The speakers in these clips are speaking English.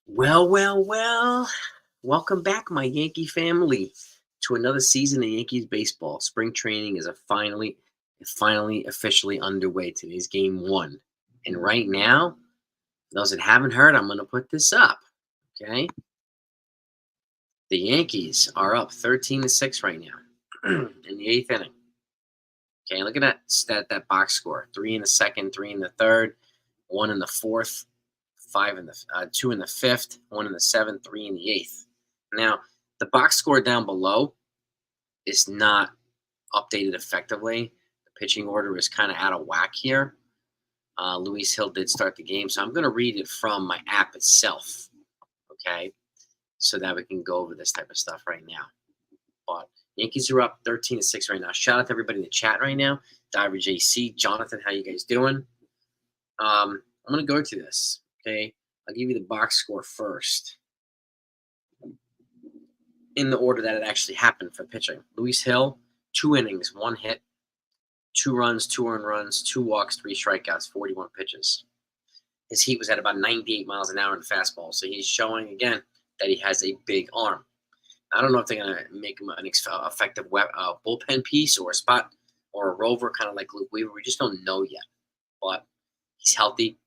Well, well, well. Welcome back, my Yankee family, to another season of Yankees baseball. Spring training is finally officially underway. Today's game one. And right now, for those that haven't heard, I'm going to put this up. Okay. The Yankees are up 13-6 right now in the eighth inning. Okay. Look at that box score: 3 in the second, 3 in the third, 1 in the fourth, 2 in the fifth, 1 in the seventh, 3 in the eighth. Now, the box score down below is not updated effectively. The pitching order is kind of out of whack here. Luis Hill did start the game, so I'm going to read it from my app itself, okay, so that we can go over this type of stuff right now. But Yankees are up 13-6 right now. Shout out to everybody in the chat right now. Diver JC, Jonathan, how you guys doing? I'm going to go to this, okay? I'll give you the box score first in the order that it actually happened for pitching. Luis Hill, 2 innings, 1 hit, 2 runs, 2 earned runs, 2 walks, 3 strikeouts, 41 pitches. His heat was at about 98 miles an hour in the fastball, so he's showing again that he has a big arm. I don't know if they're going to make him an effective bullpen piece or a spot or a rover, kind of like Luke Weaver. We just don't know yet. But he's healthy.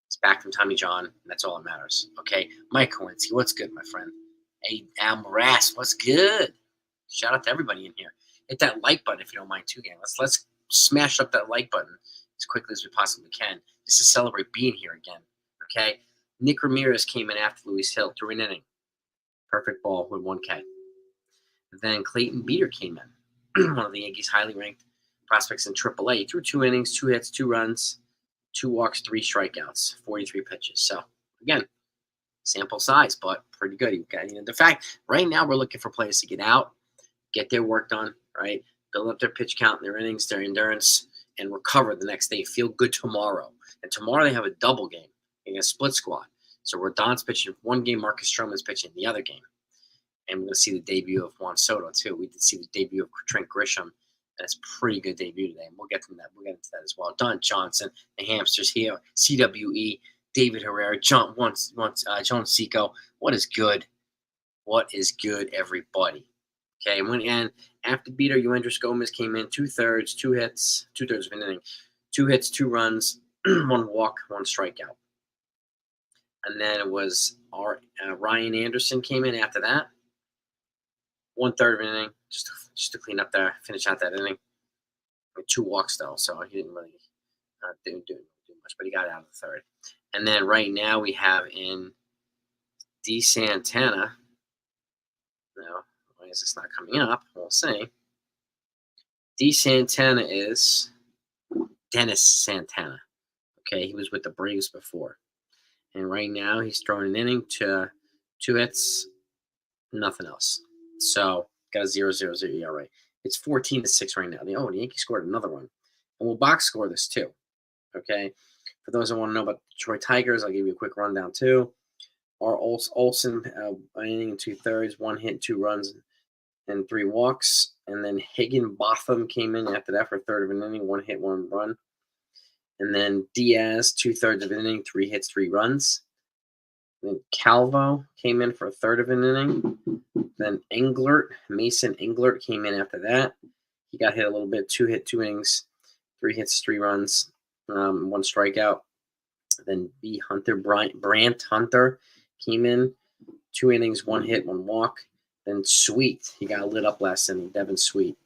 He's back from Tommy John, and that's all that matters. Okay, Mike Kowinski, what's good, my friend? Hey, Al Morass, what's good? Shout out to everybody in here. Hit that like button if you don't mind, too, gang. Let's smash up that like button as quickly as we possibly can just to celebrate being here again. Okay, Nick Ramirez came in after Luis Hill, threw an inning. Perfect ball with 1K. Then Clayton Beeter came in, one of the Yankees' highly ranked prospects in AAA. He threw 2 innings, 2 hits, 2 runs, 2 walks, 3 strikeouts, 43 pitches. So, again, sample size, but pretty good. The fact, right now we're looking for players to get out, get their work done, right? Build up their pitch count, their innings, their endurance, and recover the next day. Feel good tomorrow. And tomorrow they have a double game, a split squad. So Rodon's pitching one game, Marcus Stroman's pitching the other game. And we're going to see the debut of Juan Soto, too. We did see the debut of Trent Grisham. That's a pretty good debut today. And we'll get into that. We'll get into that as well. Don Johnson, the Hamsters here, CWE, David Herrera, John Seco. What is good? What is good, everybody? Okay, and after Beeter, Yoendris Gomez came in 2/3, 2 hits, 2/3 of an inning, 2 hits, 2 runs, 1 walk, 1 strikeout. And then it was Ryan Anderson came in after that. 1/3 of an inning, just to clean up there, finish out that inning. With 2 walks though, so he didn't really do much, but he got out of the third. And then right now we have in D. Santana. Now, why is this not coming up? We'll see. D. Santana is Dennis Santana. Okay, he was with the Braves before. And right now he's throwing an inning to 2 hits, nothing else. So got a 0.00 ERA. It's 14-6 right now. The Yankees scored another one. And we'll box score this too. Okay. For those that want to know about the Detroit Tigers, I'll give you a quick rundown too. R. Olson, an inning and 2/3, 1 hit, 2 runs, and 3 walks. And then Higginbotham came in after that for a third of an inning, 1 hit, 1 run. And then Diaz, 2/3 of an inning, 3 hits, 3 runs. Then Calvo came in for a third of an inning. Then Mason Englert came in after that. He got hit a little bit, 2 hit, 2 innings, 3 hits, 3 runs, 1 strikeout. Then Brant Hunter came in, 2 innings, 1 hit, 1 walk. Then Sweet, he got lit up last inning, Devin Sweet.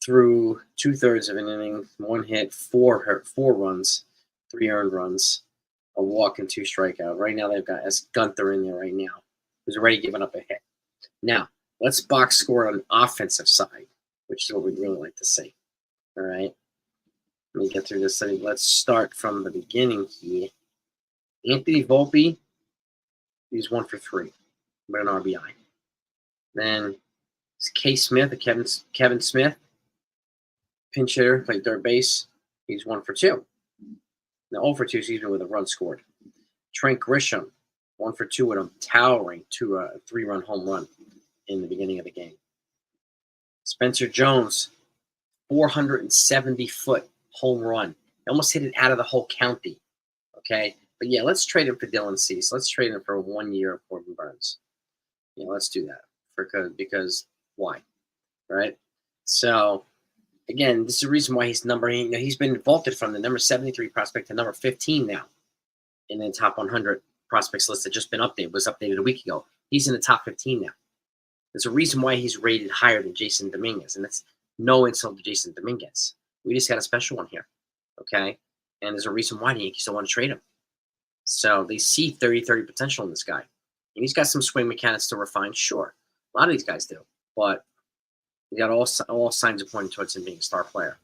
Threw 2/3 of an inning, 1 hit, 4 runs, 3 earned runs, a walk, and 2 strikeout. Right now they've got S. Gunther in there right now, who's already given up a hit. Now, let's box score on the offensive side, which is what we'd really like to see. All right. Let me get through this thing. Let's start from the beginning here. Anthony Volpe, he's 1 for 3 with an RBI. Then it's K. Smith, Kevin Smith, pinch hitter, played third base. He's 1 for 2. Now 0 for 2, with a run scored. Trent Grisham, 1 for 2 with a towering 3-run home run in the beginning of the game. Spencer Jones, 470-foot home run. He almost hit it out of the whole county. Okay, But yeah, let's trade him for Dylan Cease. Let's trade him for 1 year of Corbin Burns. Yeah, let's do that because why, right? So again, this is the reason why he's been vaulted from the number 73 prospect to number 15 now in the top 100 prospects list that just been updated. Was updated a week ago. He's in the top 15 now. There's a reason why he's rated higher than Jason Dominguez, and that's no insult to Jason Dominguez. We just got a special one here, okay? And there's a reason why the Yankees don't want to trade him. So they see 30-30 potential in this guy. And he's got some swing mechanics to refine, sure. A lot of these guys do. But we got all signs are pointing towards him being a star player.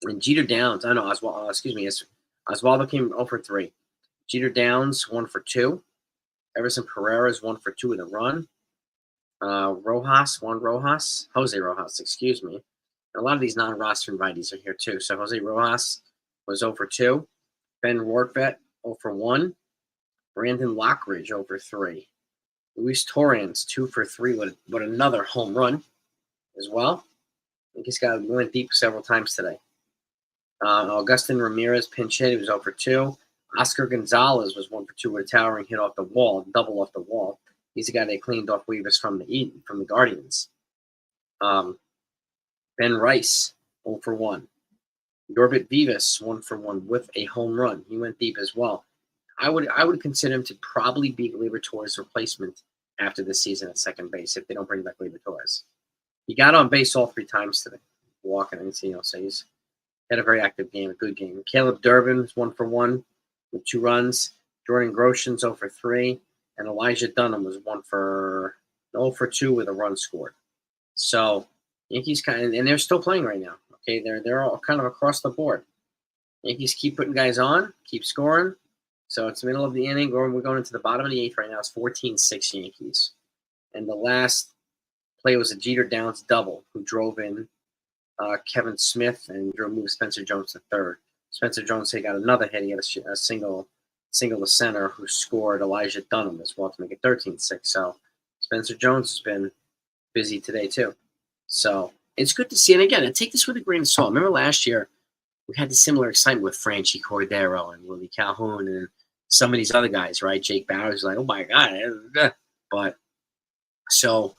And Jeter Downs, I know, Oswaldo came 0 for 3. Jeter Downs, 1 for 2. Everson Pereira's 1 for 2 with a run. Jose Rojas, excuse me. And a lot of these non-roster invitees are here too. So Jose Rojas was 0 for 2. Ben Rortvedt, 0 for 1. Brandon Lockridge, 0 for 3. Luis Torrens, 2 for 3 with another home run as well. I think he went deep several times today. Augustin Ramirez, pinch hit. He was 0 for 2. Oscar Gonzalez was 1 for 2 with a towering hit off the wall, double off the wall. He's the guy they cleaned off waivers from the Guardians. Ben Rice, 0 for 1. Yorbit Vivas, 1 for 1 with a home run. He went deep as well. I would consider him to probably be Gleyber Torres' replacement after this season at second base if they don't bring back Gleyber Torres. He got on base all 3 times today, walking and so he's had a very active game, a good game. Caleb Durbin was 1 for 1 with 2 runs. Jordan Groshans 0 for 3, and Elijah Dunham was 0 for 2 with a run scored. So Yankees and they're still playing right now. Okay, they're all kind of across the board. Yankees keep putting guys on, keep scoring. So it's the middle of the inning. We're going into the bottom of the 8th right now. It's 14-6 Yankees. And the last play was a Jeter Downs double, who drove in Kevin Smith and moved Spencer Jones to third. Spencer Jones got another hit. He had a single to center, who scored Elijah Dunham as well to make it 13-6. So Spencer Jones has been busy today too. So it's good to see. And again, I take this with a grain of salt. Remember last year we had the similar excitement with Franchi Cordero and Willie Calhoun and some of these other guys, right? Jake Bowers, like, oh my God. But so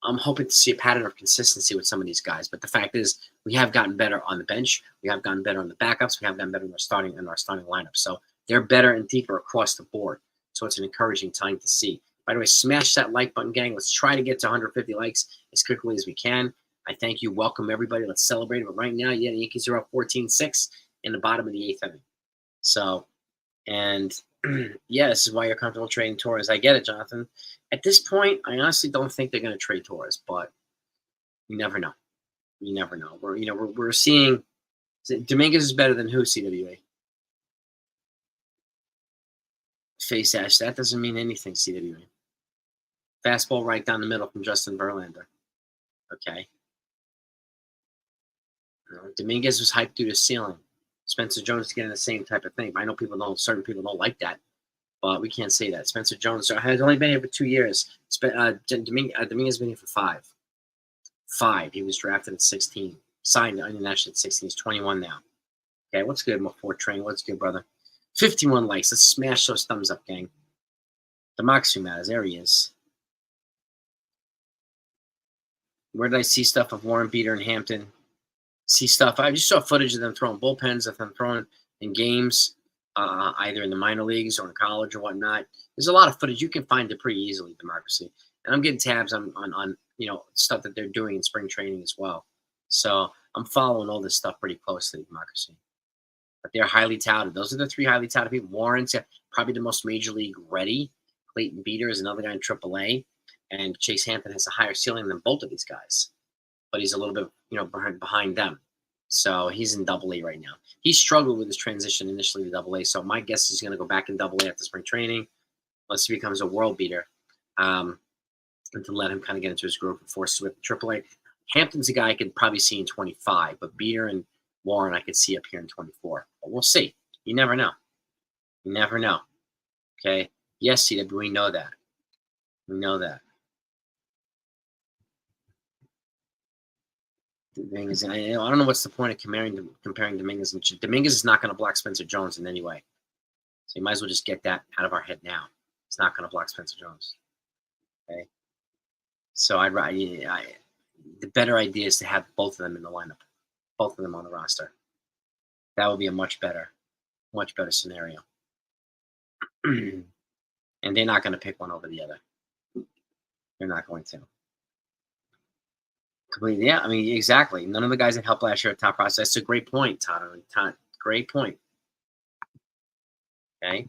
I'm hoping to see a pattern of consistency with some of these guys. But the fact is, we have gotten better on the bench. We have gotten better on the backups. We have gotten better in our starting lineup. So they're better and deeper across the board. So it's an encouraging time to see. By the way, smash that like button, gang. Let's try to get to 150 likes as quickly as we can. I thank you. Welcome, everybody. Let's celebrate. But right now, yeah, the Yankees are up 14-6 in the bottom of the 8th inning. So, and yeah, this is why you're comfortable trading Torres. I get it, Jonathan. At this point, I honestly don't think they're going to trade Torres, but you never know. You never know. We're seeing Dominguez is better than who, CWA? Face ash. That doesn't mean anything, CWA. Fastball right down the middle from Justin Verlander. Okay. Dominguez was hyped through the ceiling. Spencer Jones is getting the same type of thing. I know certain people don't like that, but we can't say that. Spencer Jones has only been here for 2 years. Dominguez has been here for 5. 5. He was drafted at 16. Signed internationally at 16. He's 21 now. Okay, what's good, my Fort Train? What's good, brother? 51 likes. Let's smash those thumbs up, gang. Democracy matters. There he is. Where did I see stuff of Warren Beater and Hampton? See stuff. I just saw footage of them throwing bullpens, of them throwing in games, either in the minor leagues or in college or whatnot. There's a lot of footage. You can find it pretty easily, Democracy. And I'm getting tabs on stuff that they're doing in spring training as well. So I'm following all this stuff pretty closely, Democracy. But they're highly touted. Those are the 3 highly touted people. Warren's probably the most major league ready. Clayton Beater is another guy in AAA. And Chase Hampton has a higher ceiling than both of these guys. But he's a little bit, behind them. So he's in AA right now. He struggled with his transition initially to AA. So my guess is he's going to go back in AA after spring training, unless he becomes a world beater, and to let him kind of get into his groove and force with AAA. Hampton's a guy I could probably see in 25, but Beater and Warren I could see up here in 24. But we'll see. You never know. You never know. Okay. Yes, CW, we know that. We know that. Dominguez, I don't know what's the point of comparing Dominguez. Dominguez is not going to block Spencer Jones in any way. So you might as well just get that out of our head now. It's not going to block Spencer Jones. Okay. So the better idea is to have both of them in the lineup, both of them on the roster. That would be a much better scenario. And they're not going to pick one over the other. They're not going to. Completely. Yeah, I mean, exactly. None of the guys that helped last year at top prospects. That's a great point, Todd. Great point. Okay.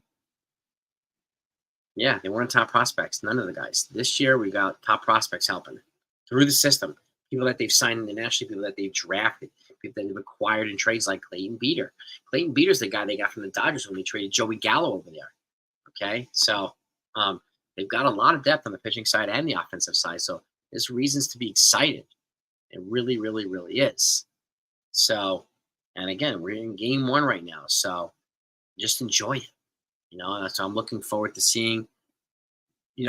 Yeah, they weren't top prospects. None of the guys. This year, we got top prospects helping through the system. People that they've signed internationally, people that they've drafted, people that they've acquired in trades like Clayton Beeter. Clayton Beeter's the guy they got from the Dodgers when they traded Joey Gallo over there. Okay, so they've got a lot of depth on the pitching side and the offensive side. So there's reasons to be excited. It really, really, really is. So, and again, we're in game 1 right now. So just enjoy it. So I'm looking forward to seeing,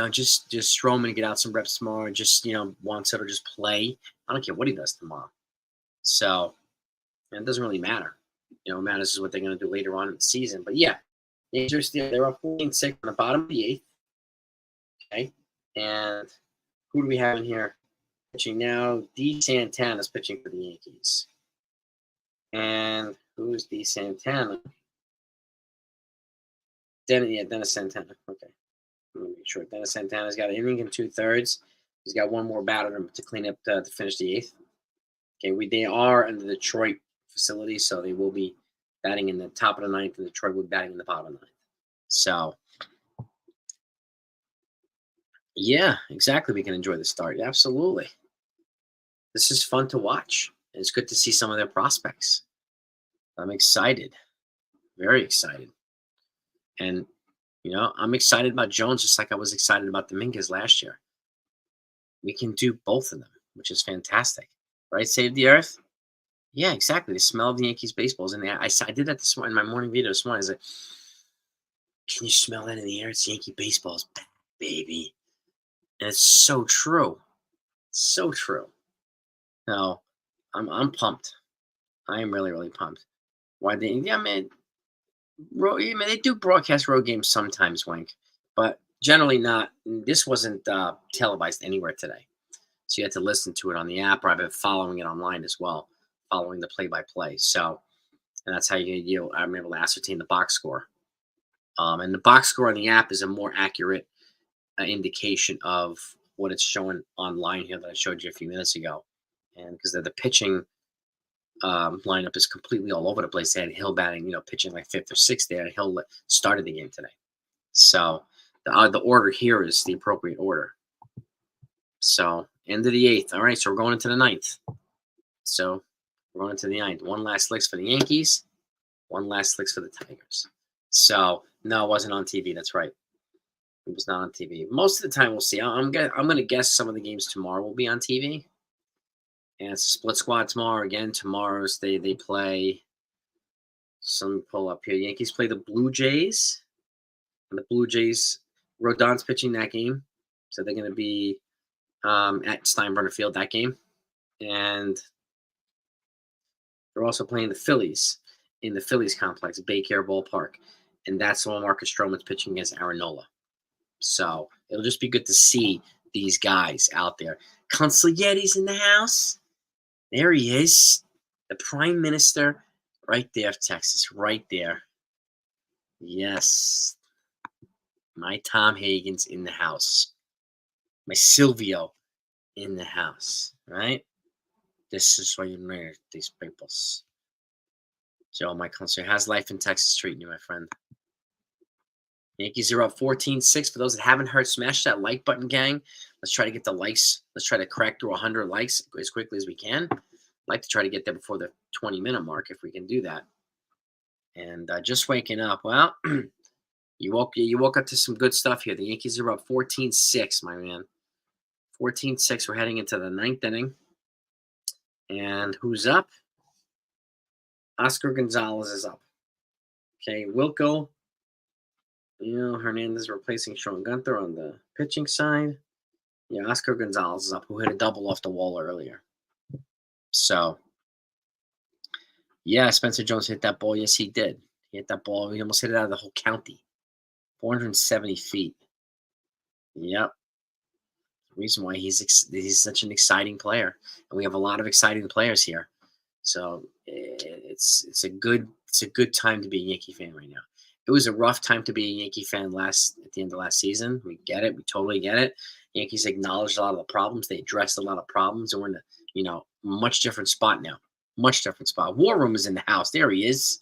just Stroman get out some reps tomorrow. Just, Juan Soto just play. I don't care what he does tomorrow. So, and it doesn't really matter. What matters is what they're going to do later on in the season. But yeah, they're up 14-6 on the bottom of the 8th. Okay. And who do we have in here pitching now? D. Santana's pitching for the Yankees. And who's D. Santana? Dennis Santana. Okay. Let me make sure. Dennis Santana's got an inning and 2/3. He's got one more batter to clean up to finish the 8th. Okay, they are in the Detroit facility, so they will be batting in the top of the 9th, and Detroit will be batting in the bottom of the 9th. So, yeah, exactly. We can enjoy the start. Absolutely. This is fun to watch. And it's good to see some of their prospects. I'm excited. Very excited. And, I'm excited about Jones just like I was excited about Dominguez last year. We can do both of them, which is fantastic. Right? Save the Earth? Yeah, exactly. The smell of the Yankees baseball is in the air. I did that this morning in my morning video this morning. I was like, can you smell that in the air? It's Yankee baseball's back, baby. And it's so true. So true. No, I'm pumped. I am really, really pumped. Why they? Yeah, man. They do broadcast road games sometimes, Wink, but generally not. This wasn't televised anywhere today, so you had to listen to it on the app, or I've been following it online as well, following the play-by-play. So, and that's how I'm able to ascertain the box score. And the box score on the app is a more accurate indication of what it's showing online here that I showed you a few minutes ago. And because the pitching lineup is completely all over the place. They had Hill batting, pitching like 5th or 6th there, and Hill started the game today. So the order here is the appropriate order. So end of the 8th. All right, so we're going into the 9th. So we're going into the 9th. One last licks for the Yankees. One last licks for the Tigers. So no, it wasn't on TV. That's right. It was not on TV. Most of the time, we'll see. I'm going to guess some of the games tomorrow will be on TV. And it's a split squad tomorrow. Again, tomorrow's they play. So let me pull up here. Yankees play the Blue Jays. And the Blue Jays, Rodon's pitching that game. So they're going to be at Steinbrenner Field that game. And they're also playing the Phillies in the Phillies complex, Baycare Ballpark. And that's when Marcus Stroman's pitching against Aaron Nola. So it'll just be good to see these guys out there. Consigliere's in the house. There he is. The Prime Minister right there of Texas. Right there. Yes. My Tom Hagen's in the house. My Silvio in the house. Right? This is why you married these peoples. Joe, my consular. How's life in Texas treating you, my friend? Yankees are up 14-6. For those that haven't heard, smash that like button, gang. Let's try to get the likes. Let's try to crack through 100 likes as quickly as we can. I'd like to try to get there before the 20-minute mark if we can do that. And just waking up. Well, you woke up to some good stuff here. The Yankees are up 14-6, my man. 14-6. We're heading into the 9th inning. And who's up? Oscar Gonzalez is up. Okay, Wilco. Hernandez replacing Sean Gunther on the pitching side. Yeah, Oscar Gonzalez is up, who hit a double off the wall earlier. So, yeah, Spencer Jones hit that ball. Yes, he did. He hit that ball. He almost hit it out of the whole county. 470 feet. Yep. The reason why he's such an exciting player, and we have a lot of exciting players here. So it's a good time to be a Yankee fan right now. It was a rough time to be a Yankee fan at the end of last season. We get it. We totally get it. Yankees acknowledged a lot of the problems. They addressed a lot of problems, and we're in a much different spot now. Much different spot. War Room is in the house. There he is.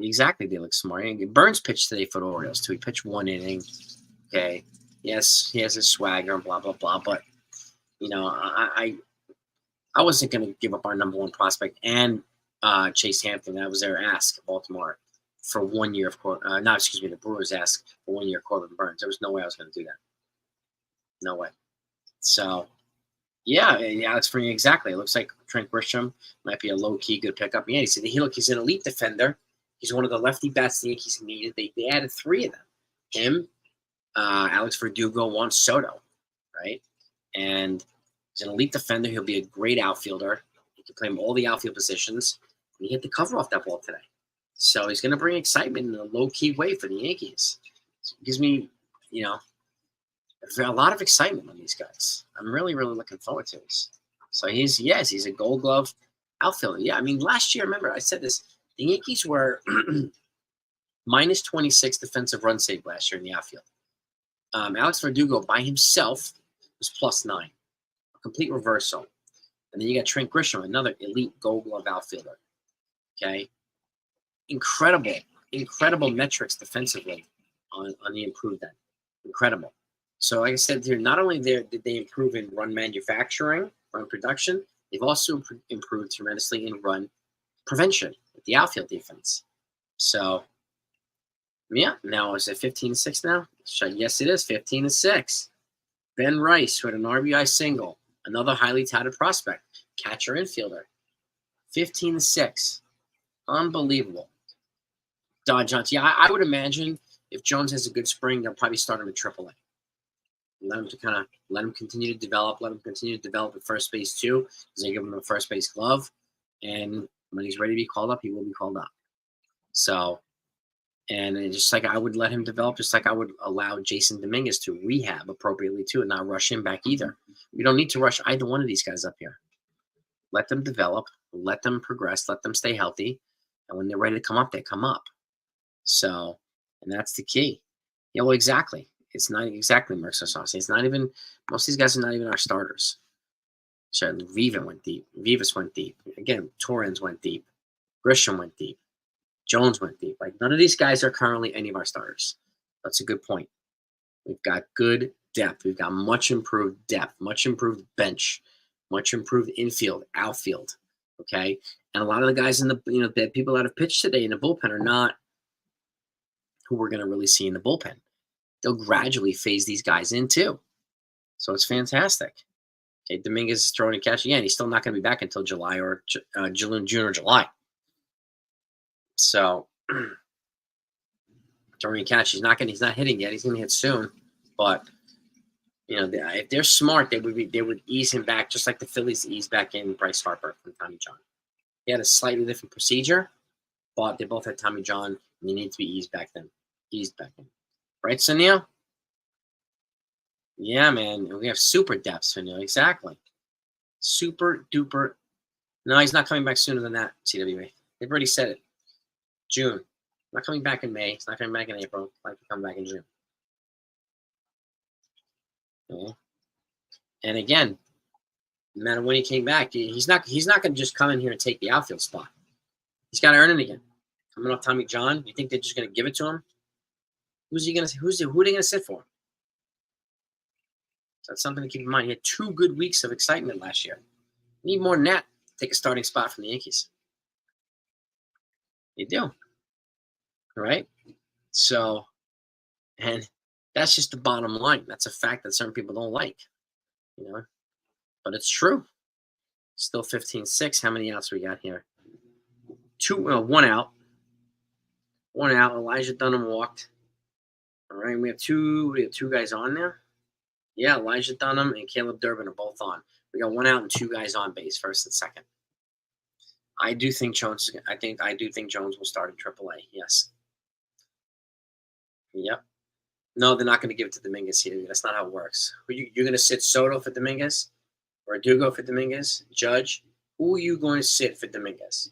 Exactly. They look smart. And Burns pitched today for the Orioles too. He pitched 1 inning. Okay. Yes, he has his swagger and blah blah blah. But I wasn't going to give up our #1 prospect and Chase Hampton. That was their ask, Baltimore, for 1 year of the Brewers asked for 1 year Corbin Burns. There was no way I was going to do that. No way. So, yeah, Alex Free, exactly. It looks like Trent Grisham might be a low-key good pickup. Yeah, he's an elite defender. He's one of the lefty bats the Yankees needed. They added 3 of them. Him, Alex Verdugo, Juan Soto, right? And he's an elite defender. He'll be a great outfielder. He can play all the outfield positions. And he hit the cover off that ball today. So he's going to bring excitement in a low-key way for the Yankees. So it gives me, a lot of excitement on these guys. I'm really, really looking forward to this. So he's a Gold Glove outfielder. Yeah, I mean, last year, remember, I said this, the Yankees were minus 26 defensive run save last year in the outfield. Alex Verdugo by himself was plus 9. A complete reversal. And then you got Trent Grisham, another elite Gold Glove outfielder. Okay? Incredible metrics defensively on the improved end. Incredible. So, like I said here, not only did they improve in run manufacturing, run production, they've also improved tremendously in run prevention with the outfield defense. So, yeah, now is it 15-6 now? Yes, it is 15-6. Ben Rice with an RBI single, another highly touted prospect, catcher infielder. 15-6. Unbelievable. Don Johnson. Yeah, I would imagine if Jones has a good spring, they'll probably start him at AAA. Let him continue to develop. Let him continue to develop at first base too, because they give him a first base glove. And when he's ready to be called up, he will be called up. So, and just like I would let him develop, just like I would allow Jason Dominguez to rehab appropriately too, and not rush him back either. We don't need to rush either one of these guys up here. Let them develop. Let them progress. Let them stay healthy. And when they're ready to come up, they come up. So, and that's the key. Yeah, well, exactly. It's not exactly Merckx. It's not even, most of these guys are not even our starters. So Vivas went deep. Again, Torrens went deep. Grisham went deep. Jones went deep. Like, none of these guys are currently any of our starters. That's a good point. We've got good depth. We've got much improved depth, much improved bench, much improved infield, outfield. Okay? And a lot of the guys in the people that have pitched today in the bullpen are not who we're going to really see in the bullpen. They'll gradually phase these guys in too. So it's fantastic. Okay, Dominguez is throwing a catch again. He's still not going to be back until July or June or July. So throwing a catch, he's not hitting yet. He's going to hit soon. But if they're smart, they would ease him back, just like the Phillies eased back in Bryce Harper from Tommy John. He had a slightly different procedure, but they both had Tommy John, and they need to be eased back in. Right, Sunil? Yeah, man. We have super depth, Sunil. Exactly. Super duper. No, he's not coming back sooner than that, CWA. They've already said it. June. Not coming back in May. He's not coming back in April. He's not coming back in June. Okay. And again, no matter when he came back, he's not going to just come in here and take the outfield spot. He's got to earn it again. Coming off Tommy John, you think they're just going to give it to him? Who are they going to sit for? So that's something to keep in mind. He had 2 good weeks of excitement last year. You need more than that to take a starting spot from the Yankees. You do. All right? So, and that's just the bottom line. That's a fact that certain people don't like. But it's true. Still 15-6. How many outs we got here? 1 out. 1 out. Elijah Dunham walked. All right, we have two guys on there. Yeah, Elijah Dunham and Caleb Durbin are both on. We got 1 out and 2 guys on base, first and second. I do think Jones. I do think Jones will start in AAA. Yes. Yep. No, they're not going to give it to Dominguez here. That's not how it works. You're going to sit Soto for Dominguez, or Dugo for Dominguez, Judge. Who are you going to sit for Dominguez?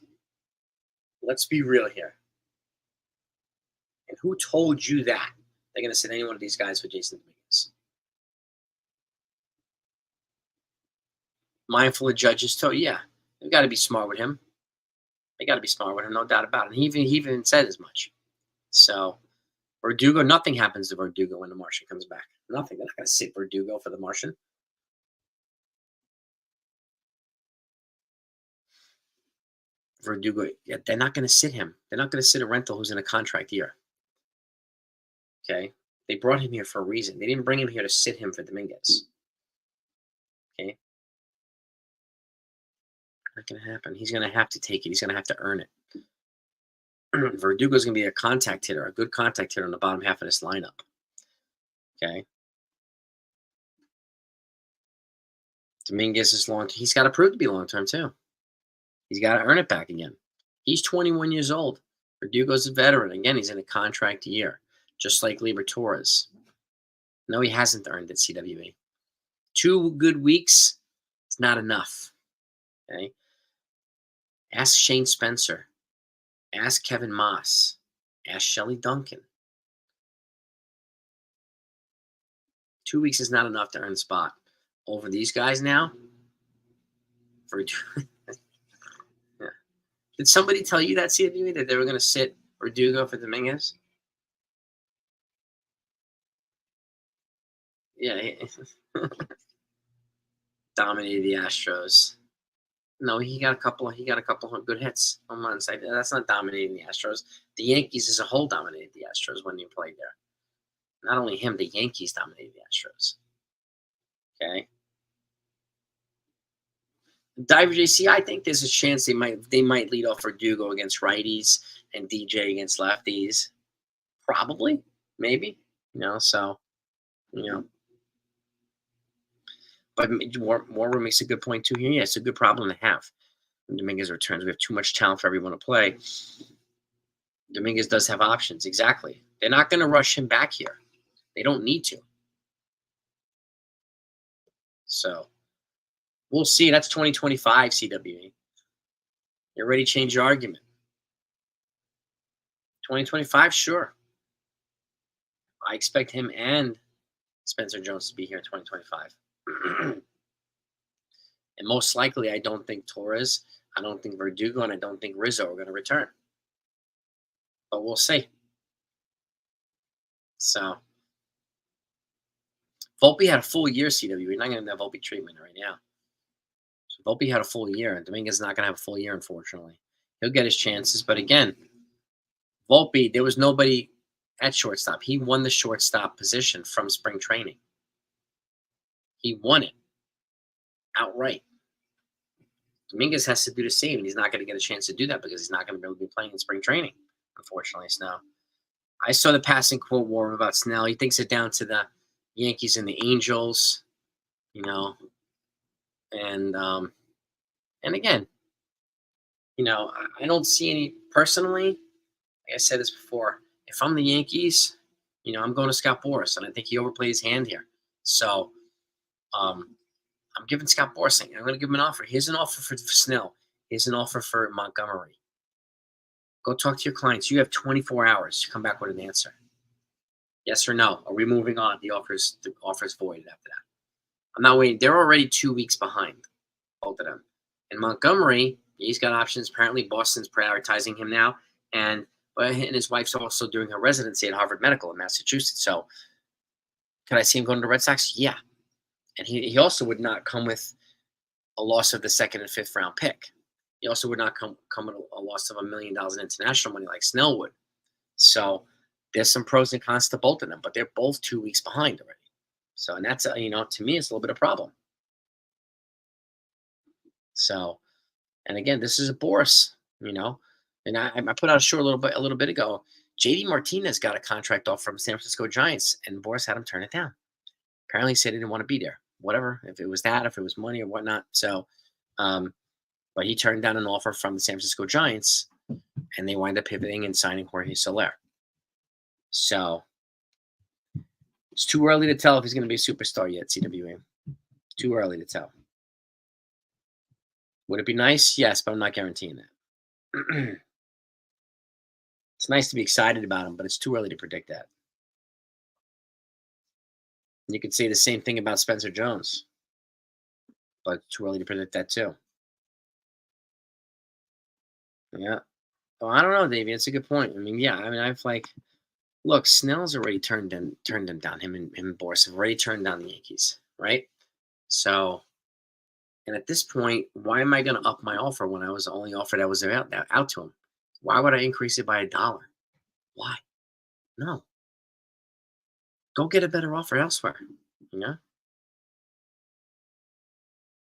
Let's be real here. And who told you that they're going to sit any one of these guys for Jason Dominguez? Mindful of Judge's toe. Yeah, they've got to be smart with him. They got to be smart with him, no doubt about it. And he even said as much. So Verdugo, nothing happens to Verdugo when the Martian comes back. Nothing. They're not going to sit Verdugo for the Martian. Verdugo, yeah, they're not going to sit him. They're not going to sit a rental who's in a contract year. Okay, they brought him here for a reason. They didn't bring him here to sit him for Dominguez. Okay, not going to happen. He's going to have to take it. He's going to have to earn it. Verdugo's going to be a contact hitter, a good contact hitter on the bottom half of this lineup. Okay. Dominguez is long. He's got to prove to be long term too. He's got to earn it back again. He's 21 years old. Verdugo's a veteran. Again, he's in a contract year, just like Lieber Torres. No, he hasn't earned it, CWE. 2 good weeks is not enough. Okay. Ask Shane Spencer. Ask Kevin Moss. Ask Shelley Duncan. 2 weeks is not enough to earn the spot. Over these guys now? Yeah. Did somebody tell you that, CWE, that they were going to sit Verdugo for Dominguez? Yeah. Dominated the Astros. No, he got a couple of good hits. That's not dominating the Astros. The Yankees as a whole dominated the Astros when he played there. Not only him, the Yankees dominated the Astros. Okay. Diver JC, I think there's a chance they might lead off Verdugo against righties and DJ against lefties. Probably, maybe. So But Warren makes a good point too here. Yeah, it's a good problem to have. When Dominguez returns, we have too much talent for everyone to play. Dominguez does have options. Exactly. They're not going to rush him back here. They don't need to. So we'll see. That's 2025 CWE. You already changed your argument. 2025, sure. I expect him and Spencer Jones to be here in 2025. And most likely, I don't think Torres, I don't think Verdugo, and I don't think Rizzo are going to return. But we'll see. So Volpe had a full year, CW. We're not going to have Volpe treatment right now. So Volpe had a full year, and Dominguez is not going to have a full year, unfortunately. He'll get his chances. But again, Volpe, there was nobody at shortstop. He won the shortstop position from spring training. He won it outright. Dominguez has to do the same, and he's not going to get a chance to do that because he's not going to be able to be playing in spring training, unfortunately. So I saw the passing quote war about Snell. He thinks it down to the Yankees and the Angels, and again, I don't see any personally. Like I said this before, if I'm the Yankees, I'm going to Scott Boras, and I think he overplayed his hand here. So I'm giving Scott Boras. I'm going to give him an offer. Here's an offer for Snell. Here's an offer for Montgomery. Go talk to your clients. You have 24 hours to come back with an answer. Yes or no? Are we moving on? The offer's voided after that. I'm not waiting. They're already 2 weeks behind, both of them. And Montgomery, he's got options. Apparently, Boston's prioritizing him now, and his wife's also doing her residency at Harvard Medical in Massachusetts. So, could I see him going to the Red Sox? Yeah. And he also would not come with a loss of the 2nd and 5th round pick. He also would not come with a loss of $1 million in international money like Snell would. So there's some pros and cons to both of them, but they're both 2 weeks behind already. So, and that's, to me, it's a little bit of a problem. So, and again, this is a Boras, and I put out a show a little bit ago. JD Martinez got a contract offer from San Francisco Giants, and Boras had him turn it down. Apparently, he said he didn't want to be there. Whatever, if it was money or whatnot. So, But he turned down an offer from the San Francisco Giants, and they wind up pivoting and signing Jorge Soler. So it's too early to tell if he's going to be a superstar yet, CWA. Too early to tell. Would it be nice? Yes, but I'm not guaranteeing that. It's nice to be excited about him, but it's too early to predict that. You could say the same thing about Spencer Jones, but too early to predict that too. Yeah. Well, I don't know, Davey. It's a good point. I mean, yeah. I mean, look. Snell's already turned him down. Him and Boris have already turned down the Yankees, right? So, and at this point, why am I going to up my offer when I was the only offer that was out to him? Why would I increase it by $1? Why? No. Go get a better offer elsewhere. Yeah.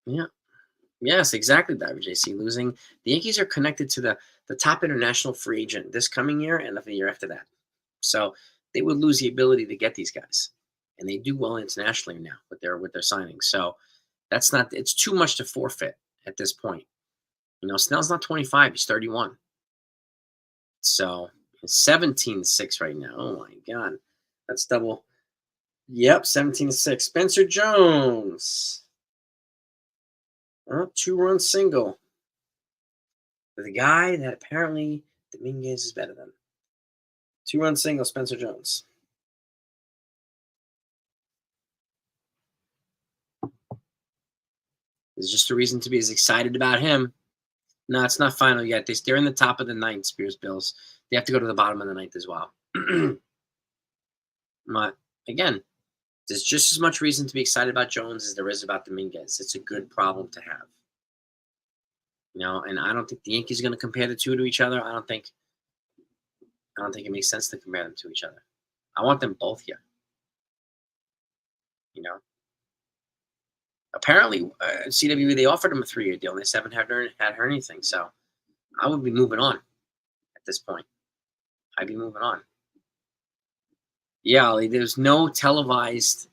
Yeah. Yes, exactly, Diver JC. Losing the Yankees are connected to the top international free agent this coming year and the year after that. So they would lose the ability to get these guys. And they do well internationally now with their signings. So that's not it's too much to forfeit at this point. Snell's not 25, he's 31. So it's 17-6 right now. Oh my god. That's double. Yep, 17-6. Spencer Jones. 2-run single. For the guy that apparently Dominguez is better than. 2-run single, Spencer Jones. There's just a reason to be as excited about him. No, it's not final yet. They're in the top of the ninth, Spears Bills. They have to go to the bottom of the ninth as well. But again, there's just as much reason to be excited about Jones as there is about Dominguez. It's a good problem to have. And I don't think the Yankees are going to compare the two to each other. I don't think it makes sense to compare them to each other. I want them both here. Apparently, CWE, they offered him a 3-year deal, and they haven't had heard anything. So I would be moving on at this point. I'd be moving on. Yeah, there's no televised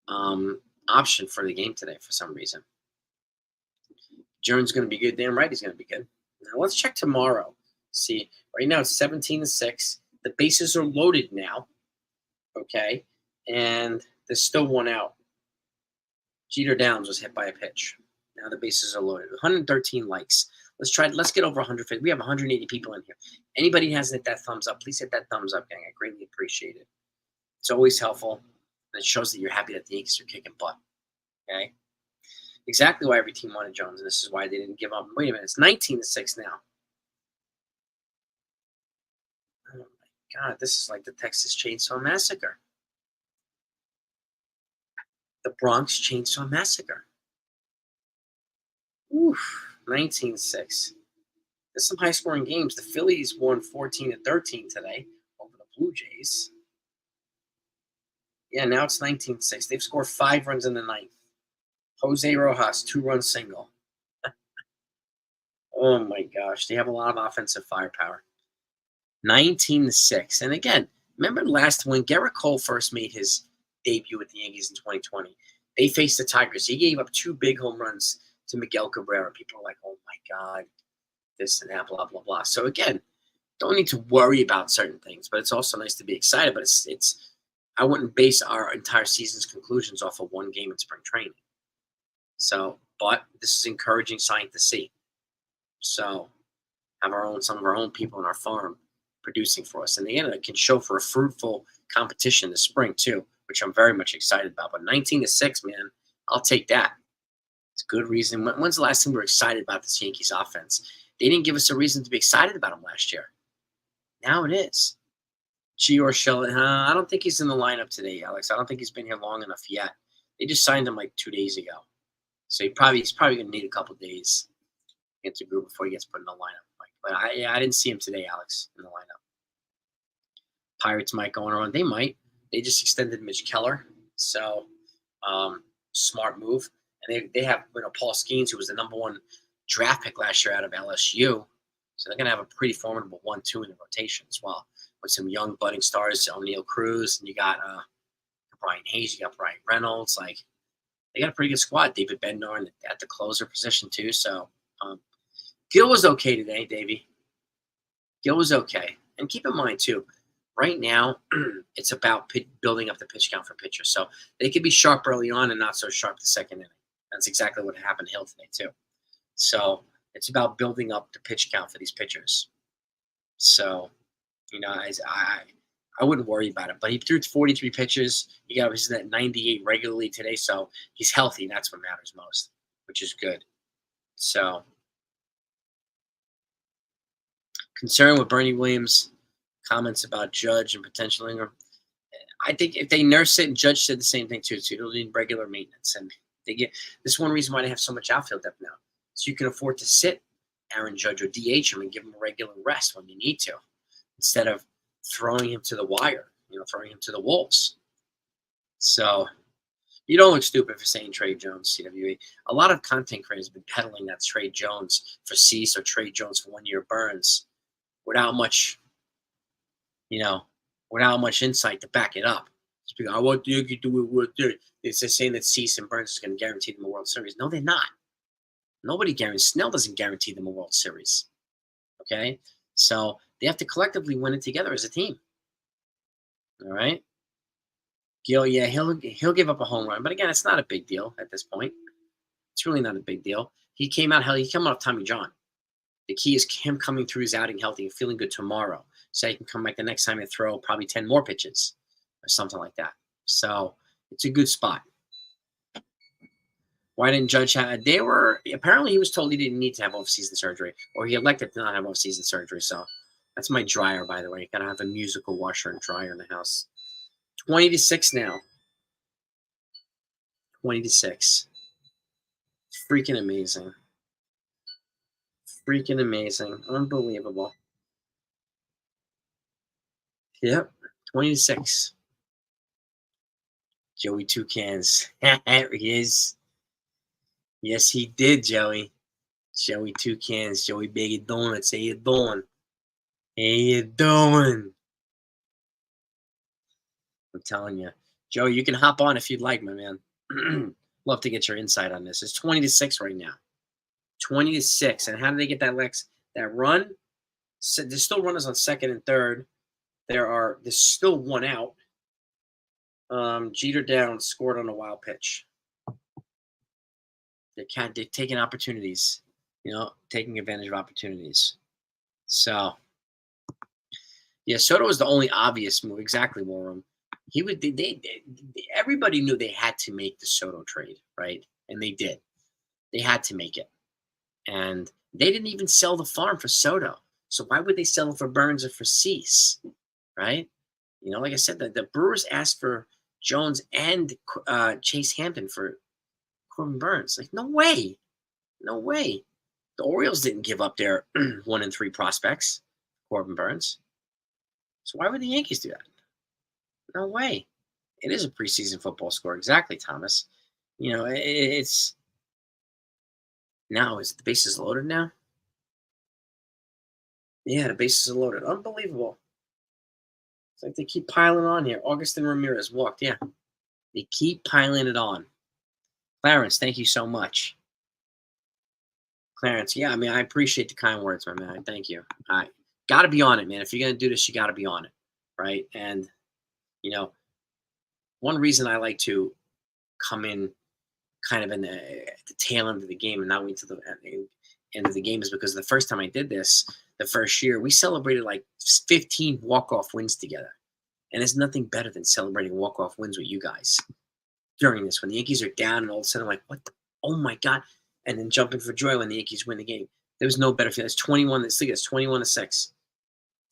option for the game today for some reason. Jones going to be good. Damn right he's going to be good. Now let's check tomorrow. See, right now it's 17-6. The bases are loaded now. Okay, and there's still one out. Jeter Downs was hit by a pitch. Now the bases are loaded. 113 likes. Let's get over 150. We have 180 people in here. Anybody who hasn't hit that thumbs up, please hit that thumbs up, gang. I greatly appreciate it. It's always helpful. And it shows that you're happy that the Yankees are kicking butt. Okay? Exactly why every team wanted Jones, and this is why they didn't give up. Wait a minute. It's 19-6 now. Oh, my God. This is like the Texas Chainsaw Massacre. The Bronx Chainsaw Massacre. Oof. 19-6. There's some high-scoring games. The Phillies won 14-13 today over the Blue Jays. Yeah, now it's 19-6. They've scored 5 runs in the ninth. Jose Rojas, 2-run single. Oh, my gosh. They have a lot of offensive firepower. 19-6. And again, remember when Gerrit Cole first made his debut with the Yankees in 2020? They faced the Tigers. He gave up 2 big home runs to Miguel Cabrera. People are like, oh, my God, this and that, blah, blah, blah. So, again, don't need to worry about certain things, but it's also nice to be excited. But it's I wouldn't base our entire season's conclusions off of one game in spring training. So, but this is encouraging sign to see. So, have some of our own people in our farm producing for us. And again, it can show for a fruitful competition this spring too, which I'm very much excited about. But 19-6, man, I'll take that. It's a good reason. When's the last time we were excited about this Yankees offense? They didn't give us a reason to be excited about them last year. Now it is. Gio Urshela, I don't think he's in the lineup today, Alex. I don't think he's been here long enough yet. They just signed him like 2 days ago. So he's probably going to need a couple days into group before he gets put in the lineup. But I didn't see him today, Alex, in the lineup. Pirates might go on. They might. They just extended Mitch Keller. So smart move. And they have Paul Skeens, who was the #1 draft pick last year out of LSU. So they're going to have a pretty formidable 1-2 in the rotation as well. With some young budding stars, O'Neal Cruz, and you got Brian Hayes, you got Brian Reynolds. Like, they got a pretty good squad. David Bednar at the closer position too. So Um, Gil was okay today, Davey. Gil was okay. And keep in mind, too, right now, it's about building up the pitch count for pitchers. So they could be sharp early on and not so sharp the second inning. That's exactly what happened to Hill today, too. So it's about building up the pitch count for these pitchers. So, I wouldn't worry about it. But he threw 43 pitches. He got he's at 98 regularly today. So he's healthy. And that's what matters most, which is good. So concern with Bernie Williams' comments about Judge and potential Ingram. I think if they nurse it, and Judge said the same thing too, so it'll need regular maintenance. And they get this is one reason why they have so much outfield depth now. So you can afford to sit Aaron Judge or DH him and give him a regular rest when you need to, instead of throwing him to the wire, throwing him to the wolves. So you don't look stupid for saying trade Jones, CWE. A lot of content creators have been peddling that trade Jones for Cease or trade Jones for 1 year Burns without much, without much insight to back it up. I want the Yankees to do what they're saying that Cease and Burns is going to guarantee them a World Series. No, they're not. Nobody guarantees. Snell doesn't guarantee them a World Series. Okay? So they have to collectively win it together as a team. All right? Gil, yeah, he'll give up a home run. But again, it's not a big deal at this point. It's really not a big deal. He came out off Tommy John. The key is him coming through his outing healthy and feeling good tomorrow. So he can come back the next time and throw probably 10 more pitches or something like that. So it's a good spot. Why didn't Judge have apparently he was told he didn't need to have off-season surgery, or he elected to not have off-season surgery. So that's my dryer, by the way. You gotta have a musical washer and dryer in the house. 20-6 now. 20-6. Freaking amazing. Freaking amazing. Unbelievable. Yep. 20-6. Joey Toucans. There he is. Yes, he did, Joey. Joey Toucans. Joey Biggie Donuts. How you doing? How you doing? I'm telling you. Joe, you can hop on if you'd like, my man. Love to get your insight on this. It's 20-6 right now. 20-6. And how did they get that run? So there's still runners on second and third. There's still one out. Jeter down, scored on a wild pitch. They're taking opportunities, taking advantage of opportunities. So, yeah, Soto was the only obvious move. Exactly, Warren. Everybody knew they had to make the Soto trade, right? And they did. They had to make it. And they didn't even sell the farm for Soto. So why would they sell it for Burns or for Cease, right? Like I said, the Brewers asked for Jones and Chase Hampton for Corbin Burns. Like, no way. No way. The Orioles didn't give up their 1 and 3 prospects, Corbin Burns. So why would the Yankees do that? No way. It is a preseason football score. Exactly, Thomas. It's now, is the bases loaded now? Yeah, the bases are loaded. Unbelievable. It's like they keep piling on here. Augustin Ramirez walked. Yeah. They keep piling it on. Clarence, thank you so much. Clarence, yeah, I appreciate the kind words, my man. Thank you. I got to be on it, man. If you're going to do this, you got to be on it, right? And, one reason I like to come in kind of at the tail end of the game and not wait to the end of the game is because the first time I did this, the first year, we celebrated like 15 walk-off wins together. And there's nothing better than celebrating walk-off wins with you guys during this. When the Yankees are down and all of a sudden I'm like, what the, oh my God. And then jumping for joy when the Yankees win the game. There was no better feeling. It's 21-6. This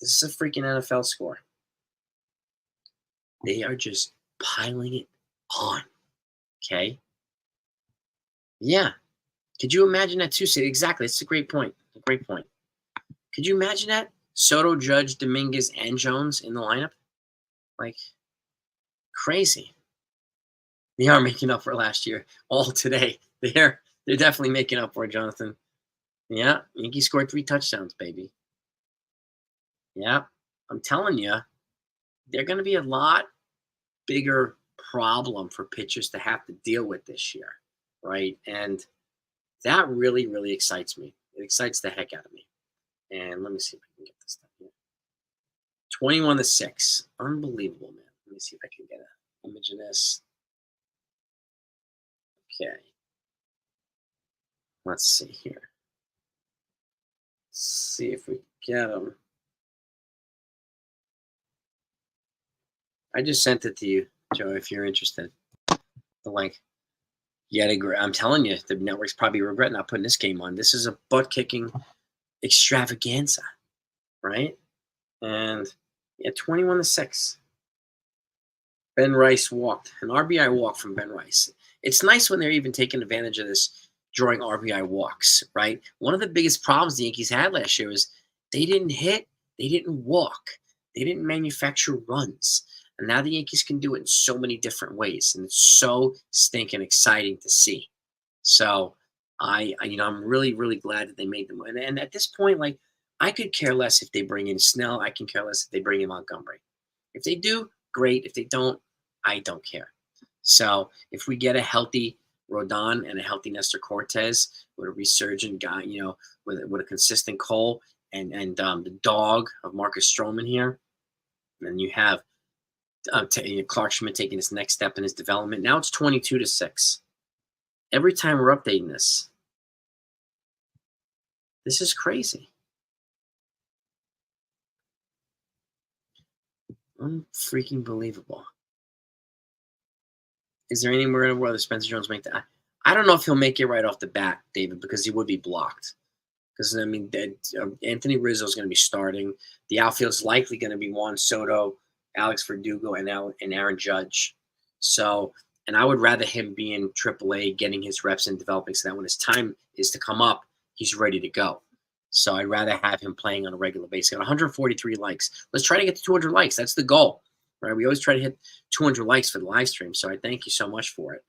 is a freaking NFL score. They are just piling it on. Okay? Yeah. Could you imagine that too? Exactly. It's a great point. Could you imagine that? Soto, Judge, Dominguez, and Jones in the lineup? Like, crazy. They are making up for last year. All today. They're definitely making up for it, Jonathan. Yeah. Yankees scored 3 touchdowns, baby. Yeah. I'm telling you, they're going to be a lot bigger problem for pitchers to have to deal with this year, right? And that really, really excites me. It excites the heck out of me. And let me see if I can get this stuff here. 21-6. Unbelievable, man. Let me see if I can get an image of this. Okay. Let's see here. Let's see if we get them. I just sent it to you, Joe, if you're interested. The link. I'm telling you, the network's probably regretting not putting this game on. This is a butt-kicking extravaganza, right? And, yeah, 21-6. Ben Rice walked. An RBI walk from Ben Rice. It's nice when they're even taking advantage of this, drawing RBI walks, right? One of the biggest problems the Yankees had last year was they didn't hit, they didn't walk, they didn't manufacture runs. And now the Yankees can do it in so many different ways, and it's so stinking exciting to see. So I'm really, really glad that they made them. And at this point, like, I could care less if they bring in Snell. I can care less if they bring in Montgomery. If they do, great. If they don't, I don't care. So if we get a healthy Rodon and a healthy Nestor Cortez with a resurgent guy, with a consistent Cole and the dog of Marcus Stroman here, and you have Clark Schmidt taking his next step in his development. Now it's 22-6. Every time we're updating this is crazy. Unfreaking believable. Is there anywhere in the world that Spencer Jones make that? I don't know if he'll make it right off the bat, David, because he would be blocked. Because, I mean, Anthony Rizzo is going to be starting. The outfield's likely going to be Juan Soto, Alex Verdugo, and Aaron Judge. So, and I would rather him be in AAA, getting his reps and developing, so that when his time is to come up, he's ready to go. So I'd rather have him playing on a regular basis. Got 143 likes. Let's try to get to 200 likes. That's the goal, right? We always try to hit 200 likes for the live stream, so I thank you so much for it.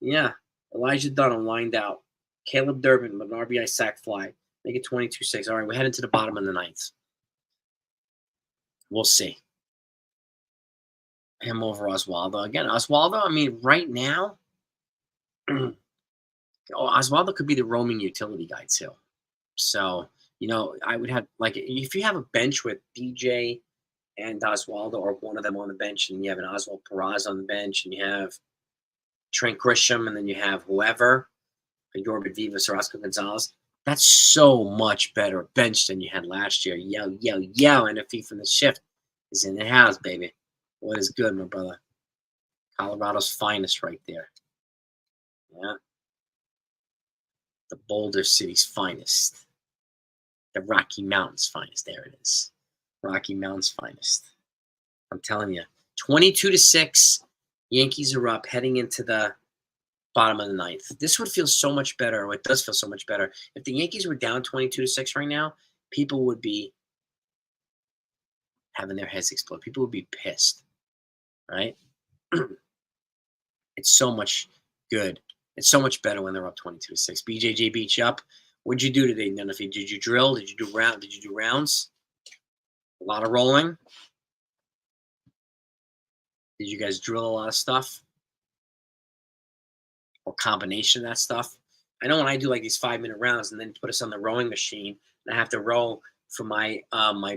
Yeah, Elijah Dunham lined out. Caleb Durbin with an RBI sac fly. Make it 22-6. All right, we're heading to the bottom of the ninth. We'll see. Him over Oswaldo. Again, Oswaldo, I mean, right now, Oswaldo could be the roaming utility guy too. So, I would have, like, if you have a bench with DJ and Oswaldo, or one of them on the bench, and you have an Oswald Peraza on the bench, and you have Trent Grisham, and then you have whoever, Yorbit Vivas or Oscar Gonzalez, that's so much better bench than you had last year. Yo, and the fee from the shift is in the house, baby. What is good, my brother? Colorado's finest right there. Yeah. The Boulder City's finest. The Rocky Mountains finest. There it is. Rocky Mountains finest. I'm telling you. 22-6. Yankees are up, heading into the bottom of the ninth. This would feel so much better, or it does feel so much better. If the Yankees were down 22-6 right now, people would be having their heads explode. People would be pissed, right? It's so much good. It's so much better when they're up 22-6. BJJ beat you up. What'd you do today, Nenefee? Did you drill? Did you do rounds? A lot of rolling? Did you guys drill a lot of stuff? Or combination of that stuff? I know when I do like these 5-minute rounds and then put us on the rowing machine, and I have to row for my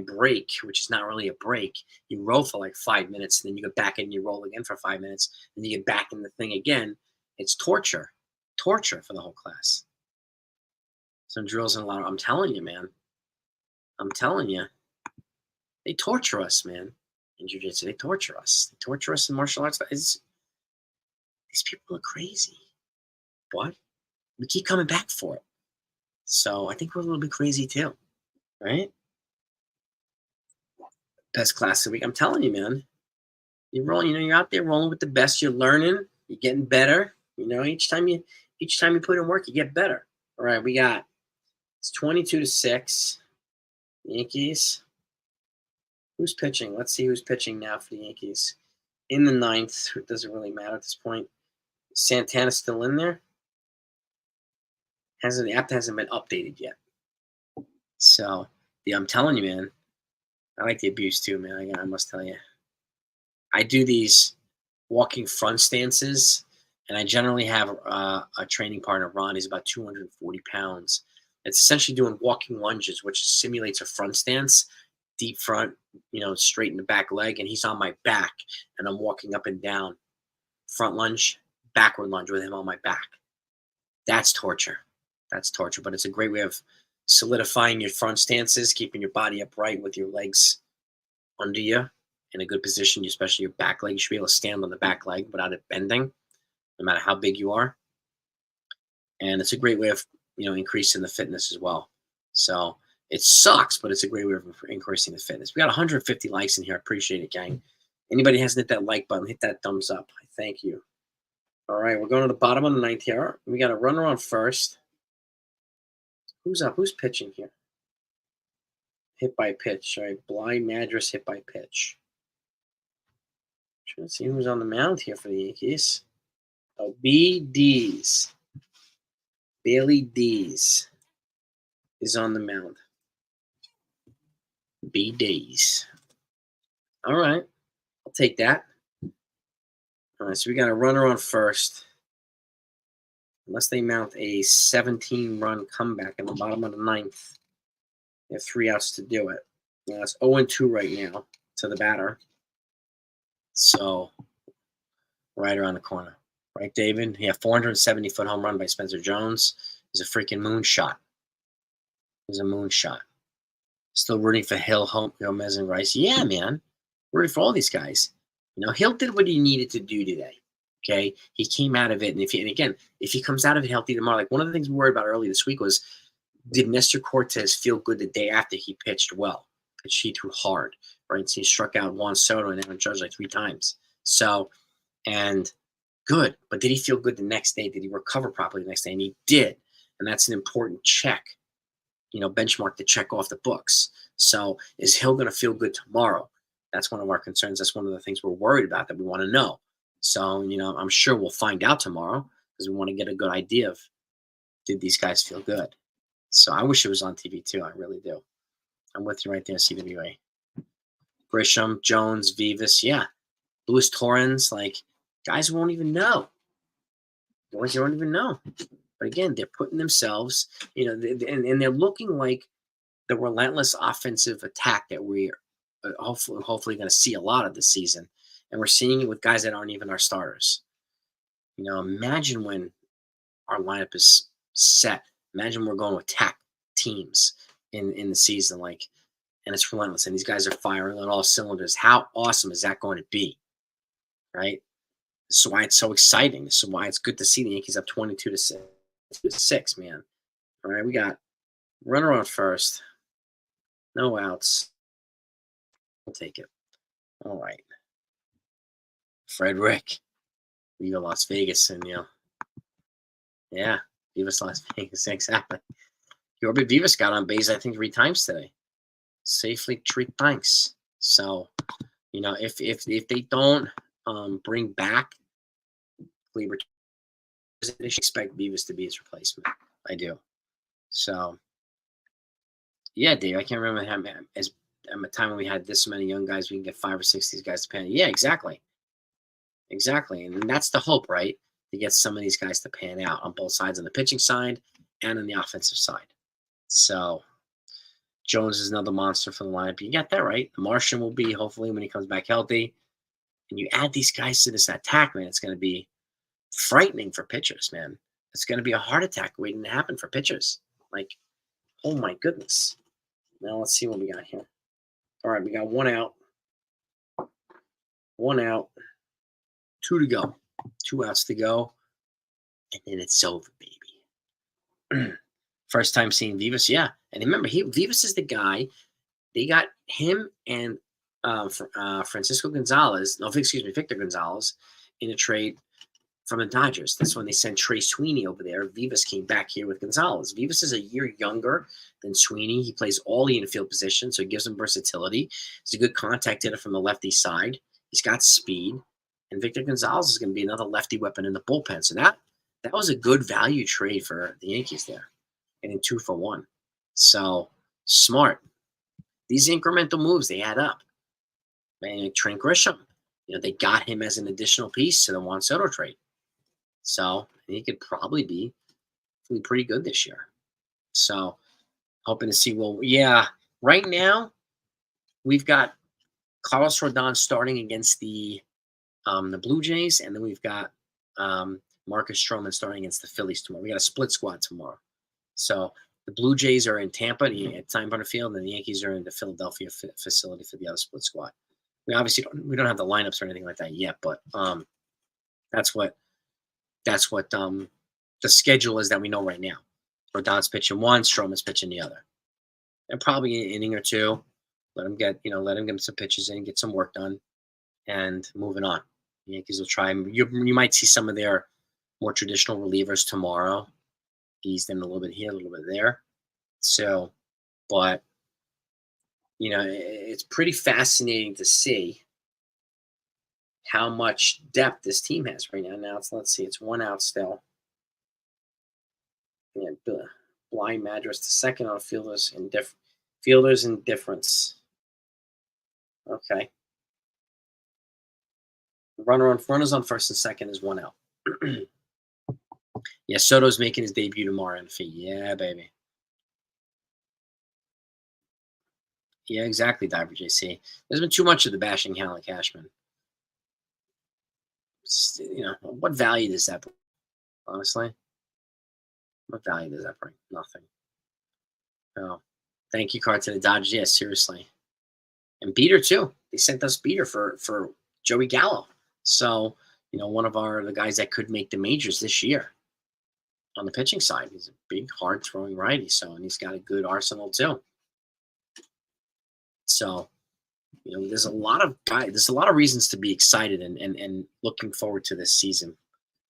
break, which is not really a break. You row for like 5 minutes, and then you get back in and you roll again for 5 minutes, and you get back in the thing again. It's torture for the whole class. Some drills and a lot of, I'm telling you, man. I'm telling you. They torture us, man. In jiu-jitsu, they torture us. They torture us in martial arts. These people are crazy. What? We keep coming back for it. So I think we're a little bit crazy too, right? Best class of the week. I'm telling you, man. You're rolling. You're out there rolling with the best. You're learning. You're getting better. Each time you put in work, you get better. All right, it's 22-6. Yankees. Who's pitching? Let's see who's pitching now for the Yankees. In the ninth, it doesn't really matter at this point. Santana's still in there. The app hasn't been updated yet. So, I'm telling you, man. I like the abuse too, man. I must tell you. I do these walking front stances, and I generally have a training partner, Ron. He's about 240 pounds. It's essentially doing walking lunges, which simulates a front stance, deep front, straight in the back leg, and he's on my back, and I'm walking up and down, front lunge, backward lunge with him on my back. That's torture. That's torture, but it's a great way of solidifying your front stances, keeping your body upright with your legs under you in a good position, especially your back leg. You should be able to stand on the back leg without it bending, no matter how big you are. And it's a great way of, increasing the fitness as well. So it sucks, but it's a great way of increasing the fitness. We got 150 likes in here. I appreciate it, gang. Anybody hasn't hit that like button, hit that thumbs up. I thank you. All right, we're going to the bottom of the ninth here. We got a runner on first. Who's up? Who's pitching here? Hit by pitch. All right, Blind Madras hit by pitch. Trying to see who's on the mound here for the Yankees. Oh, BD's. Bailey D's is on the mound. BD's. All right, I'll take that. All right, so we got a runner on first. Unless they mount a 17-run comeback in the bottom of the ninth, they have 3 outs to do it. Now it's 0-2 right now to the batter. So, right around the corner. Right, David? Yeah, 470-foot home run by Spencer Jones is a freaking moonshot. It was a moonshot. Still rooting for Hill, Gomez, and Rice. Yeah, man. Rooting for all these guys. Hill did what he needed to do today. Okay? He came out of it. And if he comes out of it healthy tomorrow, like one of the things we worried about early this week was, did Nestor Cortez feel good the day after he pitched well? He threw hard, right? So he struck out Juan Soto and Aaron Judge like 3 times. So, and good. But did he feel good the next day? Did he recover properly the next day? And he did. And that's an important check, benchmark to check off the books. So is Hill going to feel good tomorrow? That's one of our concerns. That's one of the things we're worried about that we want to know. So, I'm sure we'll find out tomorrow because we want to get a good idea of, did these guys feel good? So I wish it was on TV too. I really do. I'm with you right there, CWA. Grisham, Jones, Vivas, yeah. Luis Torrens, like, guys won't even know. Boys don't even know. But again, they're putting themselves, and they're looking like the relentless offensive attack that we're hopefully going to see a lot of this season. And we're seeing it with guys that aren't even our starters. Imagine when our lineup is set. Imagine we're going to attack teams in the season, and it's relentless. And these guys are firing on all cylinders. How awesome is that going to be? Right? This is why it's so exciting. This is why it's good to see the Yankees up 22-6, man. All right, we got runner on first. No outs. We'll take it. All right. Frederick. Viva Las Vegas. And, yeah, Vivas Las Vegas. Exactly. Yorby Vivas got on base, I think, 3 times today. Safely 3 times. So, if they don't bring back Kleber, they should expect Vivas to be his replacement. I do. So, yeah, Dave, I can't remember how as at a time when we had this many young guys, we can get 5 or 6 of these guys to pan. Yeah, exactly. Exactly. And that's the hope, right? To get some of these guys to pan out on both sides, on the pitching side and on the offensive side. So Jones is another monster for the lineup. You got that right. The Martian will be, hopefully, when he comes back healthy. And you add these guys to this attack, man, it's going to be frightening for pitchers, man. It's going to be a heart attack waiting to happen for pitchers. Like, oh my goodness. Now let's see what we got here. All right, we got 1 out. 1 out. 2 to go. 2 outs to go. And then it's over, baby. First time seeing Vivas, yeah. And remember, Vivas is the guy. They got him and Francisco Gonzalez. No, excuse me, Victor Gonzalez in a trade from the Dodgers. That's when they sent Trey Sweeney over there. Vivas came back here with Gonzalez. Vivas is a year younger than Sweeney. He plays all the infield positions, so it gives him versatility. He's a good contact hitter from the lefty side. He's got speed. And Victor Gonzalez is going to be another lefty weapon in the bullpen. So that was a good value trade for the Yankees there. And in 2 for 1. So smart. These incremental moves, they add up. Man, Trent Grisham, they got him as an additional piece to the Juan Soto trade. So he could probably be pretty good this year. So hoping to see. Well, yeah, right now we've got Carlos Rodon starting against the Blue Jays, and then we've got Marcus Stroman starting against the Phillies tomorrow. We got a split squad tomorrow. So the Blue Jays are in Tampa at Time Warner Field, and the Yankees are in the Philadelphia facility for the other split squad. We obviously don't have the lineups or anything like that yet, but that's what the schedule is that we know right now. Rodon's pitching one, Stroman's pitching the other, and probably an inning or two. Let him get some pitches in, get some work done, and moving on. The Yankees will try. You might see some of their more traditional relievers tomorrow, eased in a little bit here, a little bit there. So, but it's pretty fascinating to see how much depth this team has right now. Now let's see, it's 1 out still. Yeah, blind Madras to second on fielders indifference. Okay. Runners on first and second is 1 out. Yeah, Soto's making his debut tomorrow in the field. Yeah, baby. Yeah, exactly, Diver JC. There's been too much of the bashing Helen Cashman. What value does that bring? Honestly, what value does that bring? Nothing. Oh, thank you, card to the Dodgers. Yeah, seriously. And Beater too. They sent us Beater for Joey Gallo. So one of the guys that could make the majors this year on the pitching side. He's a big, hard throwing righty. And he's got a good arsenal too. So there's a lot of reasons to be excited and looking forward to this season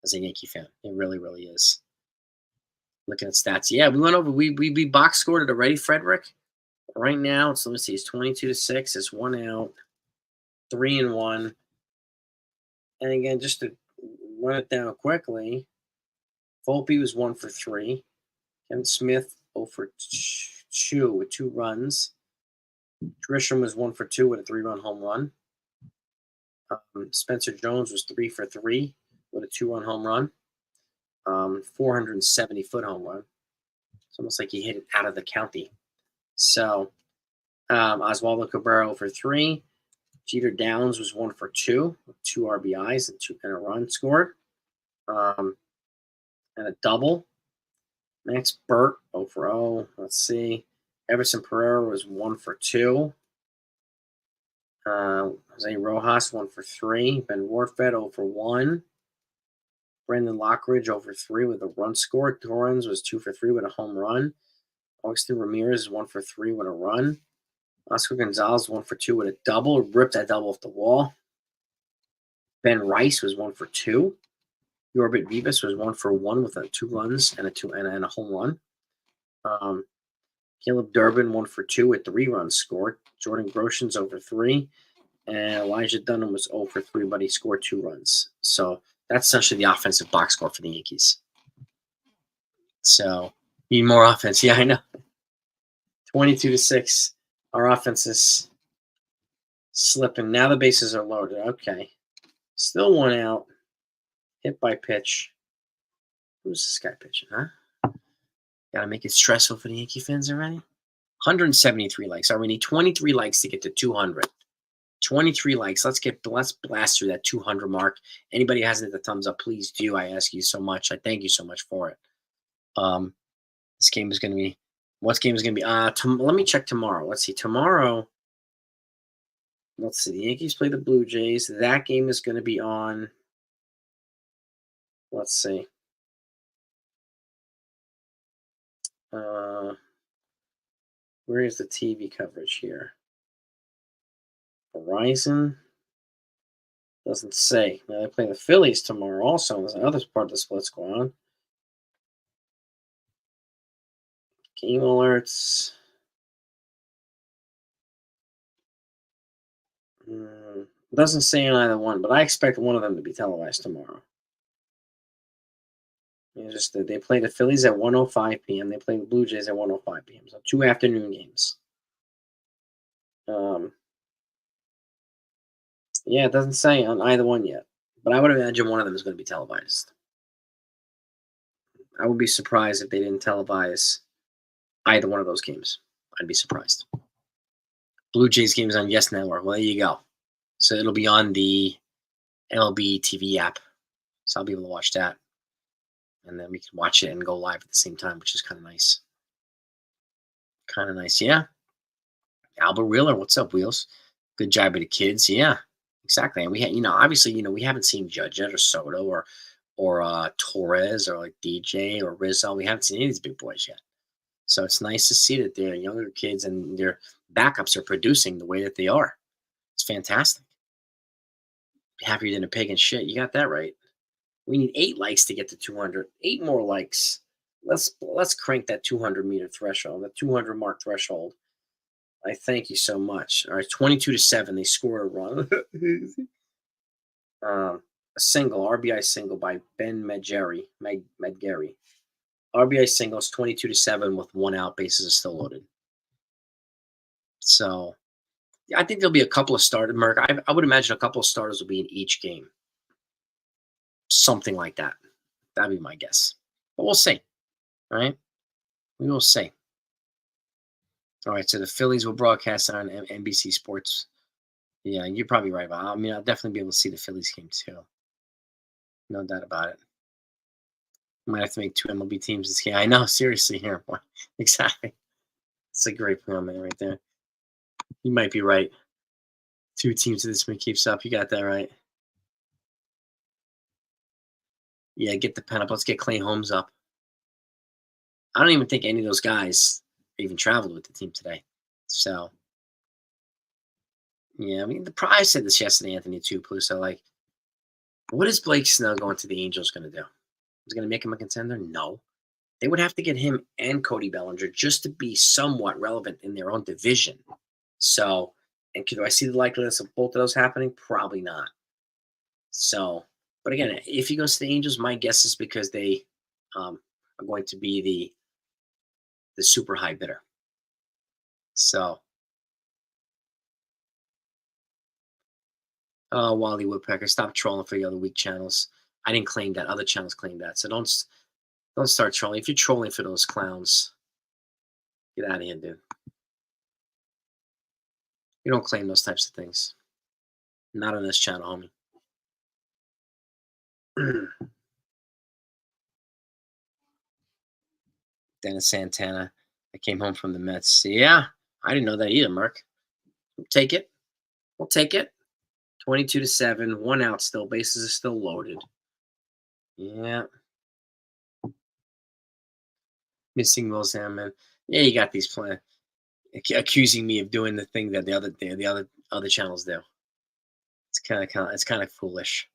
as a Yankee fan. It really, really is. Looking at stats. Yeah, we went over. We box scored it already, Frederick. Right now, let me see. It's 22-6. It's 1 out, 3-1. And again, just to run it down quickly, Volpe was 1 for 3. Kevin Smith 0 for 2 with 2 runs. Grisham was 1 for 2 with a 3-run home run. Spencer Jones was 3 for 3 with a 2-run home run. 470-foot home run. It's almost like he hit it out of the county. So Oswaldo Cabrera 0 for 3. Jeter Downs was 1 for 2 with 2 RBIs and a run scored. And a double. Max Burt 0 for 0. Let's see. Everson Pereira was 1 for 2. Jose Rojas 1 for 3. Ben Warfed 0 for 1. Brendan Lockridge 0 for 3 with a run scored. Torrens was 2 for 3 with a home run. Augustin Ramirez 1 for 3 with a run. Oscar Gonzalez 1 for 2 with a double. Ripped that double off the wall. Ben Rice was 1 for 2. Yorbit Vivas was 1 for 1 with 2 runs and a home run. Caleb Durbin 1 for 2 with 3 runs scored. Jordan Groshans 0 for 3. And Elijah Dunham was 0 for 3, but he scored 2 runs. So that's essentially the offensive box score for the Yankees. So need more offense. Yeah, I know. 22-6. Our offense is slipping. Now the bases are loaded. Okay. Still 1 out. Hit by pitch. Who's this guy pitching, huh? Gotta make it stressful for the Yankee fans already. 173 likes. We need 23 likes to get to 200. 23 likes. Let's blast through that 200 mark. Anybody who hasn't hit the thumbs up, please do. I ask you so much. I thank you so much for it. This game is going to be. What game is going to be? Let me check tomorrow. Let's see. Tomorrow. Let's see. The Yankees play the Blue Jays. That game is going to be on. Let's see. Where is the TV coverage here? Verizon doesn't say. Now they play the Phillies tomorrow. Also, there's another part of the split's going on. Game alerts. Doesn't say on either one, but I expect one of them to be televised tomorrow. They play the Phillies at 1:05 p.m. They play the Blue Jays at 1:05 p.m. So 2 afternoon games. Yeah, it doesn't say on either one yet, but I would imagine one of them is going to be televised. I would be surprised if they didn't televise either one of those games. I'd be surprised. Blue Jays games on Yes Network. Well, there you go. So it'll be on the MLB TV app. So I'll be able to watch that. And then we can watch it and go live at the same time, which is kind of nice. Kind of nice. Yeah. Albert Wheeler, what's up, Wheels? Good job with the kids. Yeah, exactly. And we had, obviously, we haven't seen Judge yet or Soto or Torres or like DJ or Rizzo. We haven't seen any of these big boys yet. So it's nice to see that their younger kids and their backups are producing the way that they are. It's fantastic. Happier than a pig and shit. You got that right. We need 8 likes to get to 200. 8 more likes. Let's crank that 200-meter threshold, that 200 mark threshold. I thank you so much. All right, 22-7. They scored a run. A single, RBI single by Ben Medgary. RBI singles, 22-7 with 1 out. Bases are still loaded. So, I think there'll be a couple of starters. Merc, I would imagine a couple of starters will be in each game. Something like that. That'd be my guess. But we'll see. All right? We will see. All right, so the Phillies will broadcast on NBC Sports. Yeah, you're probably right. But I'll definitely be able to see the Phillies game too. No doubt about it. Might have to make 2 MLB teams this year. I know, seriously, here. Exactly. It's a great plan, man, right there. You might be right. 2 teams if this one keeps up. You got that right. Yeah, get the pen up. Let's get Clay Holmes up. I don't even think any of those guys even traveled with the team today. So, yeah, I said this yesterday, Anthony, too, Pluso. Like, what is Blake Snell going to the Angels going to do? Is it going to make him a contender? No. They would have to get him and Cody Bellinger just to be somewhat relevant in their own division. So, and do I see the likeliness of both of those happening? Probably not. So, but again, if he goes to the Angels, my guess is because they are going to be the super high bidder. So, Wally Woodpecker, stop trolling for the other weak channels. I didn't claim that. Other channels claimed that. So don't start trolling. If you're trolling for those clowns, get out of here, dude. You don't claim those types of things. Not on this channel, homie. Dennis Santana. I came home from the Mets. Yeah, I didn't know that either, Merc. We'll take it. We'll take it. 22-7. 1 out still. Bases are still loaded. Yeah. Missing Will Zimmerman. Yeah, you got these plans accusing me of doing the thing that the other channels do. It's kind of foolish.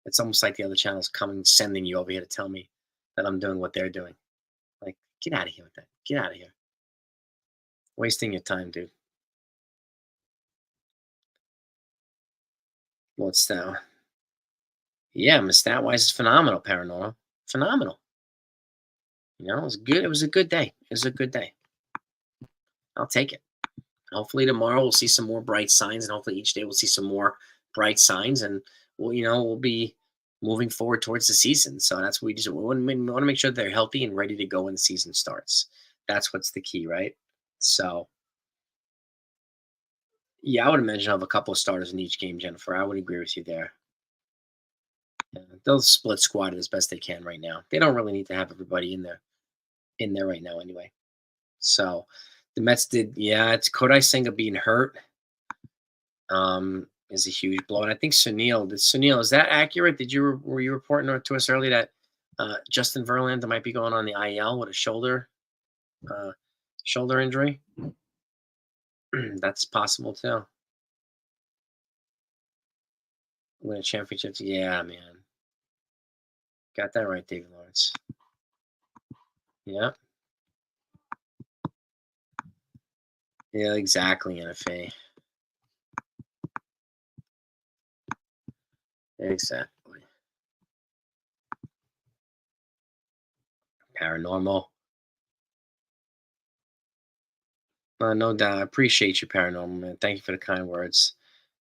It's almost like the other channels sending you over here to tell me that I'm doing what they're doing. Like, get out of here with that. Get out of here. Wasting your time, dude. What's that? Yeah, Miss Statwise is phenomenal, Paranormal. Phenomenal. It was good. It was a good day. It was a good day. I'll take it. Hopefully tomorrow we'll see some more bright signs, and hopefully each day we'll see some more bright signs, and we'll be moving forward towards the season. So that's what we want to make sure they're healthy and ready to go when the season starts. That's what's the key, right? So, yeah, I would imagine I'll have a couple of starters in each game, Jennifer. I would agree with you there. Yeah, they'll split squad it as best they can right now. They don't really need to have everybody in there right now anyway. So the Mets did, yeah, it's Kodai Senga being hurt. Is a huge blow. And I think Sunil, is that accurate? Were you reporting to us earlier that Justin Verlander might be going on the IL with a shoulder injury? That's possible too. Win a championship. Yeah, man. Got that right, David Lawrence. Yeah. Yeah, exactly, NFA. Exactly. Paranormal. No doubt. I appreciate you, Paranormal, man. Thank you for the kind words.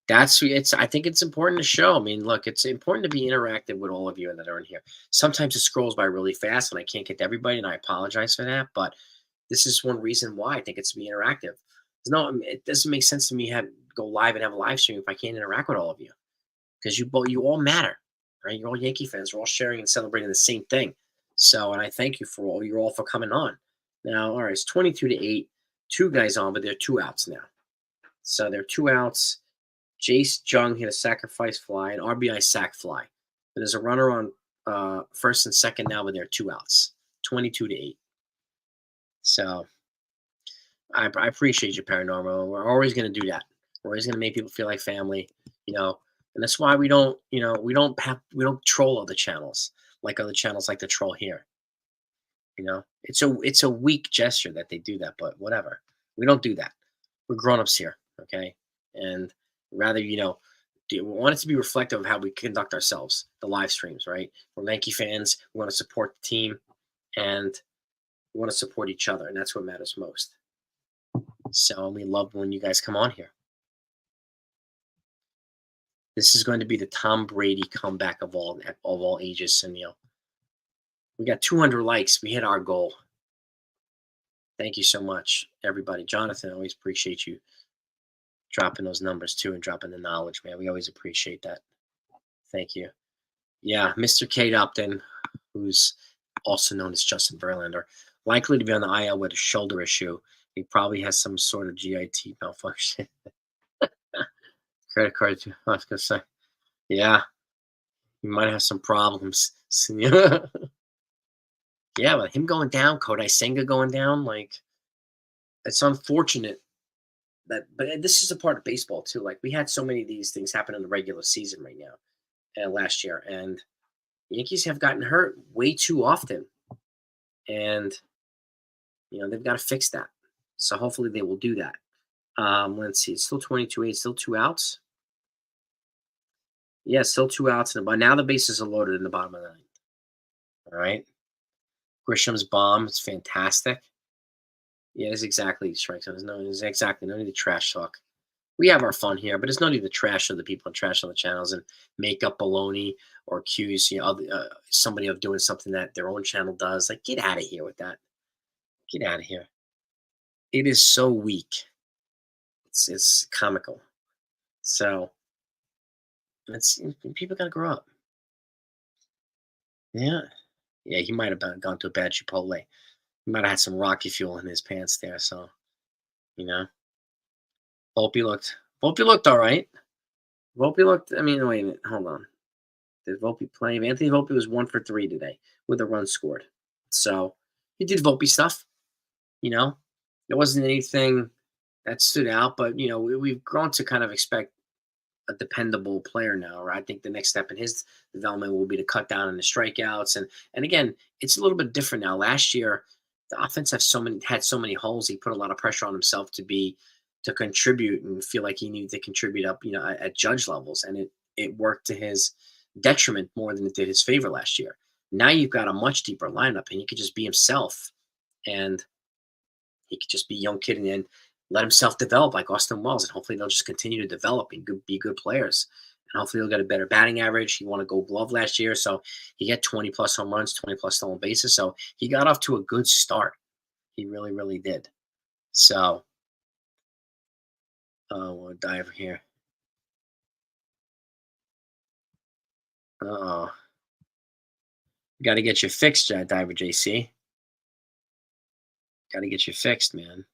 I think it's important to show. I mean, look, it's important to be interactive with all of you that are in here. Sometimes it scrolls by really fast and I can't get to everybody, and I apologize for that. But This is one reason why I think it's to be interactive. No, it doesn't make sense to me have go live and have a live stream if I can't interact with all of you because you all matter, right? You're all Yankee fans. We're all sharing and celebrating the same thing. So, and I thank you for all you're all for coming on. Now, all right, it's 22-8. Two guys on, but they're two outs now. So they're two outs. Jace Jung hit a sacrifice fly, an RBI sac fly. But there's a runner on first and second now, but they're two outs. 22-8. So I appreciate you, Paranormal. We're always going to do that. We're always going to make people feel like family, you know. And that's why we don't, we don't troll other channels like other channels like the troll here. You know, it's a weak gesture that they do that, but whatever. We don't do that. We're grown-ups here, okay? And rather, we want it to be reflective of how we conduct ourselves, the live streams, right? We're Yankee fans. We want to support the team, and we want to support each other, and that's what matters most. So we love when you guys come on here. This is going to be the Tom Brady comeback of all ages, Sunil. We got 200 likes. We hit our goal. Thank you so much, everybody. Jonathan, I always appreciate you dropping those numbers too and dropping the knowledge, man. We always appreciate that. Thank you. Yeah, Mr. Kate Upton, who's also known as Justin Verlander, likely to be on the IL with a shoulder issue. He probably has some sort of GIT malfunction. Credit card, I was going to say. Yeah, he might have some problems. Yeah, but him going down, Kodai Senga going down, like, it's unfortunate but this is a part of baseball too. Like, we had so many of these things happen in the regular season right now and last year, and Yankees have gotten hurt way too often, and they've got to fix that. So hopefully they will do that. Let's see, it's still 22-8, still two outs. Yeah, still two outs, and now the bases are loaded in the bottom of the ninth. All right. Grisham's bomb is fantastic. Yeah, it's exactly strike zone. There's exactly no need to trash talk. We have our fun here, but there's no need to trash other people and trash other channels and make up baloney or accuse somebody of doing something that their own channel does. Like, get out of here with that. Get out of here. It is so weak. It's comical. So people gotta grow up. Yeah. Yeah, he might have gone to a bad Chipotle. He might have had some Rocky Fuel in his pants there, so Volpe looked all right. Volpe looked, I mean, wait a minute, hold on. Did Volpe play? Anthony Volpe was 1 for 3 today with a run scored. So he did Volpe stuff, There wasn't anything that stood out, but, we've grown to kind of expect a dependable player now, right? I think the next step in his development will be to cut down on the strikeouts. And again, it's a little bit different now. Last year, the offense had so many holes. He put a lot of pressure on himself to contribute and feel like he needed to contribute up, at Judge levels. And it worked to his detriment more than it did his favor last year. Now you've got a much deeper lineup, and he could just be himself, and he could just be a young kid and let himself develop like Austin Wells, and hopefully they'll just continue to develop and be good players. And hopefully they'll get a better batting average. He won a Gold Glove last year, so he had 20 plus home runs, 20 plus stolen bases. So he got off to a good start. He really, really did. So, we'll dive here. Uh-oh. Got to get you fixed, Diver JC. Got to get you fixed, man.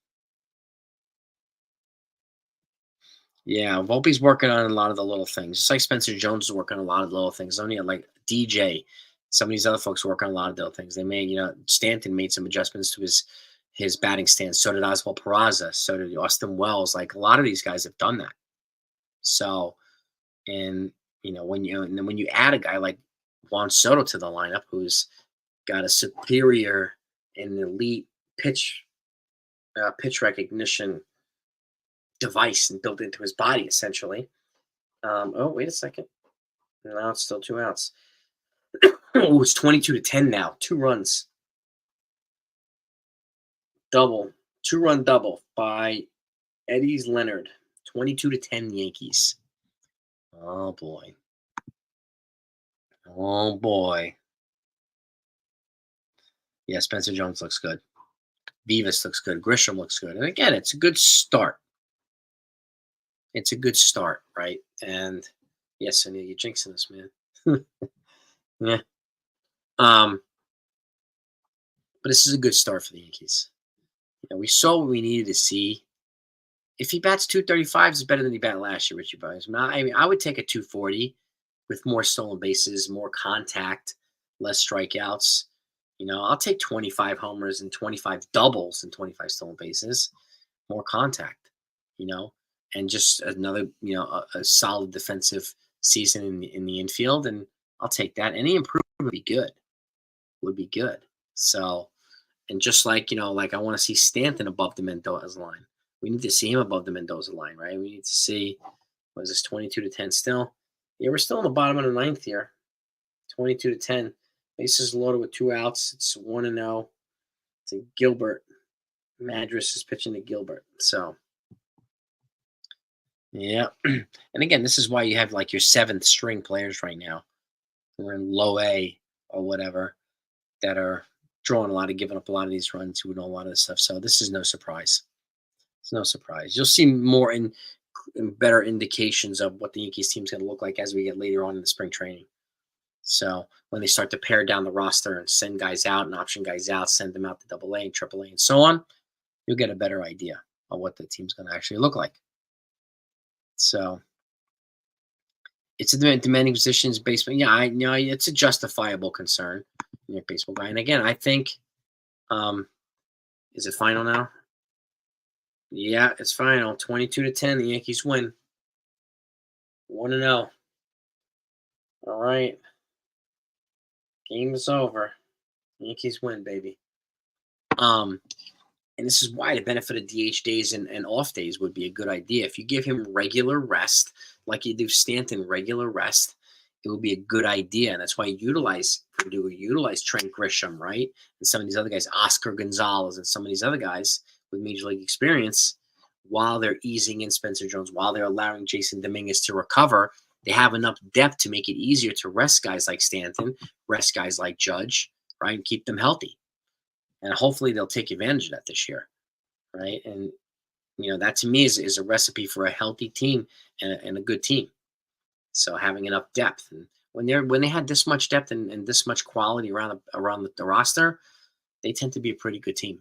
Yeah, Volpe's working on a lot of the little things. Just like Spencer Jones is working on a lot of the little things. Only like DJ, some of these other folks work on a lot of little things. They made, Stanton made some adjustments to his batting stance. So did Oswald Peraza. So did Austin Wells. Like, a lot of these guys have done that. So, and when you add a guy like Juan Soto to the lineup, who's got a superior and elite pitch recognition device and built into his body, essentially. Oh, wait a second. Now it's still two outs. Oh, it's 22-10 now. 2 runs. Double. 2-run double by Eddie's Leonard. 22-10 Yankees. Oh, boy. Oh, boy. Yeah, Spencer Jones looks good. Vivas looks good. Grisham looks good. And again, it's a good start. It's a good start, right? And yes, I knew you're jinxing this, man. Yeah. Um, but this is a good start for the Yankees. We saw what we needed to see. If he bats 235, it's better than he batted last year, Richie Buys. I mean, I would take a 240 with more stolen bases, more contact, less strikeouts. I'll take 25 homers and 25 doubles and 25 stolen bases, more contact, you know, and just another, a solid defensive season in the infield. And I'll take that. Any improvement would be good. So, and just like I want to see Stanton above the Mendoza line. We need to see him above the Mendoza line, right? We need to see, what is this, 22-10 still? Yeah, we're still in the bottom of the ninth here. 22-10. Bases loaded with 2 outs. It's 1-0 to Gilbert. Madras is pitching to Gilbert. So, yeah. And again, this is why you have like your 7th string players right now who are in low A or whatever that are drawing a lot of, giving up a lot of these runs, who know a lot of this stuff. So this is no surprise. It's no surprise. You'll see more and better indications of what the Yankees team's going to look like as we get later on in the spring training. So when they start to pare down the roster and send guys out and option guys out, send them out to AA and AAA and so on, you'll get a better idea of what the team's going to actually look like. So it's a demanding positions baseball. Yeah, I know it's a justifiable concern. You're a baseball guy, and again, I think, is it final now? Yeah, it's final. 22-10. The Yankees win. 1-0. All right. Game is over. Yankees win, baby. And this is why the benefit of DH days and off days would be a good idea. If you give him regular rest, like you do Stanton, regular rest, it would be a good idea. And that's why you utilize Trent Grisham, right? And some of these other guys, Oscar Gonzalez, and some of these other guys with major league experience, while they're easing in Spencer Jones, while they're allowing Jason Dominguez to recover, they have enough depth to make it easier to rest guys like Stanton, rest guys like Judge, right, and keep them healthy. And hopefully they'll take advantage of that this year, right? And that to me is a recipe for a healthy team and a good team. So having enough depth, and when they had this much depth and this much quality around the roster, they tend to be a pretty good team,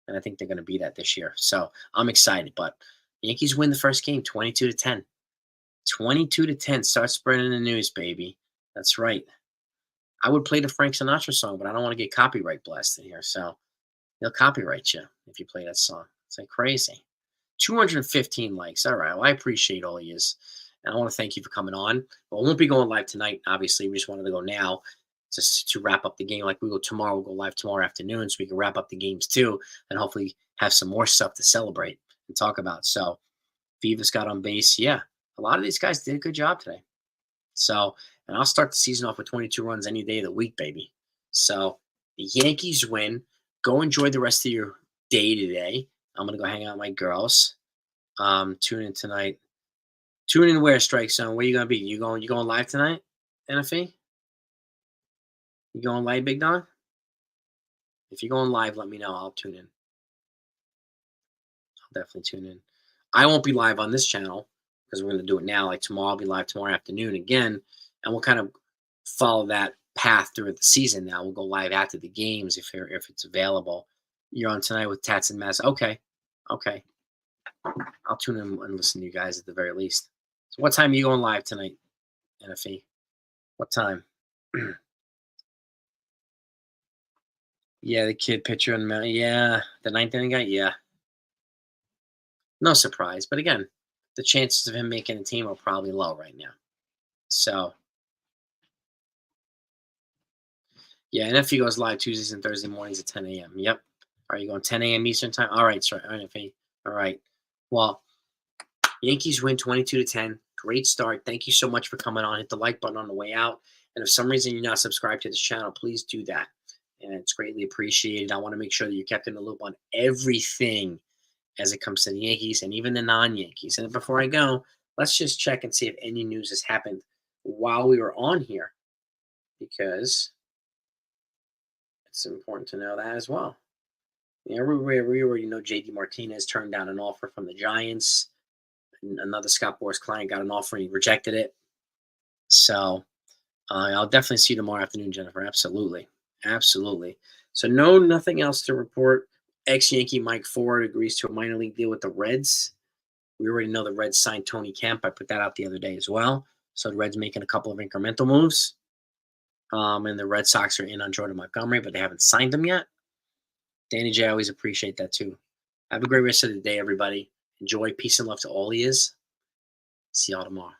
and I think they're going to be that this year. So I'm excited. But Yankees win the first game, 22-10. 22-10. Start spreading the news, baby. That's right. I would play the Frank Sinatra song, but I don't want to get copyright blasted here. So they'll copyright you if you play that song. It's like crazy. 215 likes. All right. Well, I appreciate all of yous. And I want to thank you for coming on. Well, I won't be going live tonight, obviously. We just wanted to go now just to wrap up the game. Like we go tomorrow, we'll go live tomorrow afternoon so we can wrap up the games too and hopefully have some more stuff to celebrate and talk about. So Vivas got on base. Yeah, a lot of these guys did a good job today. So, and I'll start the season off with 22 runs any day of the week, baby. So the Yankees win. Go enjoy the rest of your day today. I'm going to go hang out with my girls. Tune in tonight. Tune in where, Strike Zone? Where you going to be? You going live tonight, NFE? You going live, Big Don? If you're going live, let me know. I'll tune in. I'll definitely tune in. I won't be live on this channel because we're going to do it now. Like tomorrow, I'll be live tomorrow afternoon again. And we'll kind of follow that path through the season now. We'll go live after the games if it's available. You're on tonight with Tats and Mass. Okay. I'll tune in and listen to you guys at the very least. So what time are you going live tonight, NFE? What time? Yeah, the kid pitcher on the mound. Yeah, the 9th inning guy. Yeah. No surprise. But again, the chances of him making a team are probably low right now. So, yeah, and if he goes live Tuesdays and Thursday mornings at 10 a.m. Yep. Are you going 10 a.m. Eastern time? All right, sorry. All right. Well, Yankees win 22-10. Great start. Thank you so much for coming on. Hit the like button on the way out. And if for some reason you're not subscribed to this channel, please do that. And it's greatly appreciated. I want to make sure that you're kept in the loop on everything as it comes to the Yankees and even the non-Yankees. And before I go, let's just check and see if any news has happened while we were on here, because it's important to know that as well. Yeah, we already know JD Martinez turned down an offer from the Giants. And another Scott Boras client got an offer and he rejected it. So I'll definitely see you tomorrow afternoon, Jennifer. Absolutely. Absolutely. So, no, nothing else to report. Ex Yankee Mike Ford agrees to a minor league deal with the Reds. We already know the Reds signed Tony Kemp. I put that out the other day as well. So, the Reds making a couple of incremental moves. And the Red Sox are in on Jordan Montgomery, but they haven't signed him yet. Danny J, I always appreciate that too. Have a great rest of the day, everybody. Enjoy. Peace and love to all he is. See y'all tomorrow.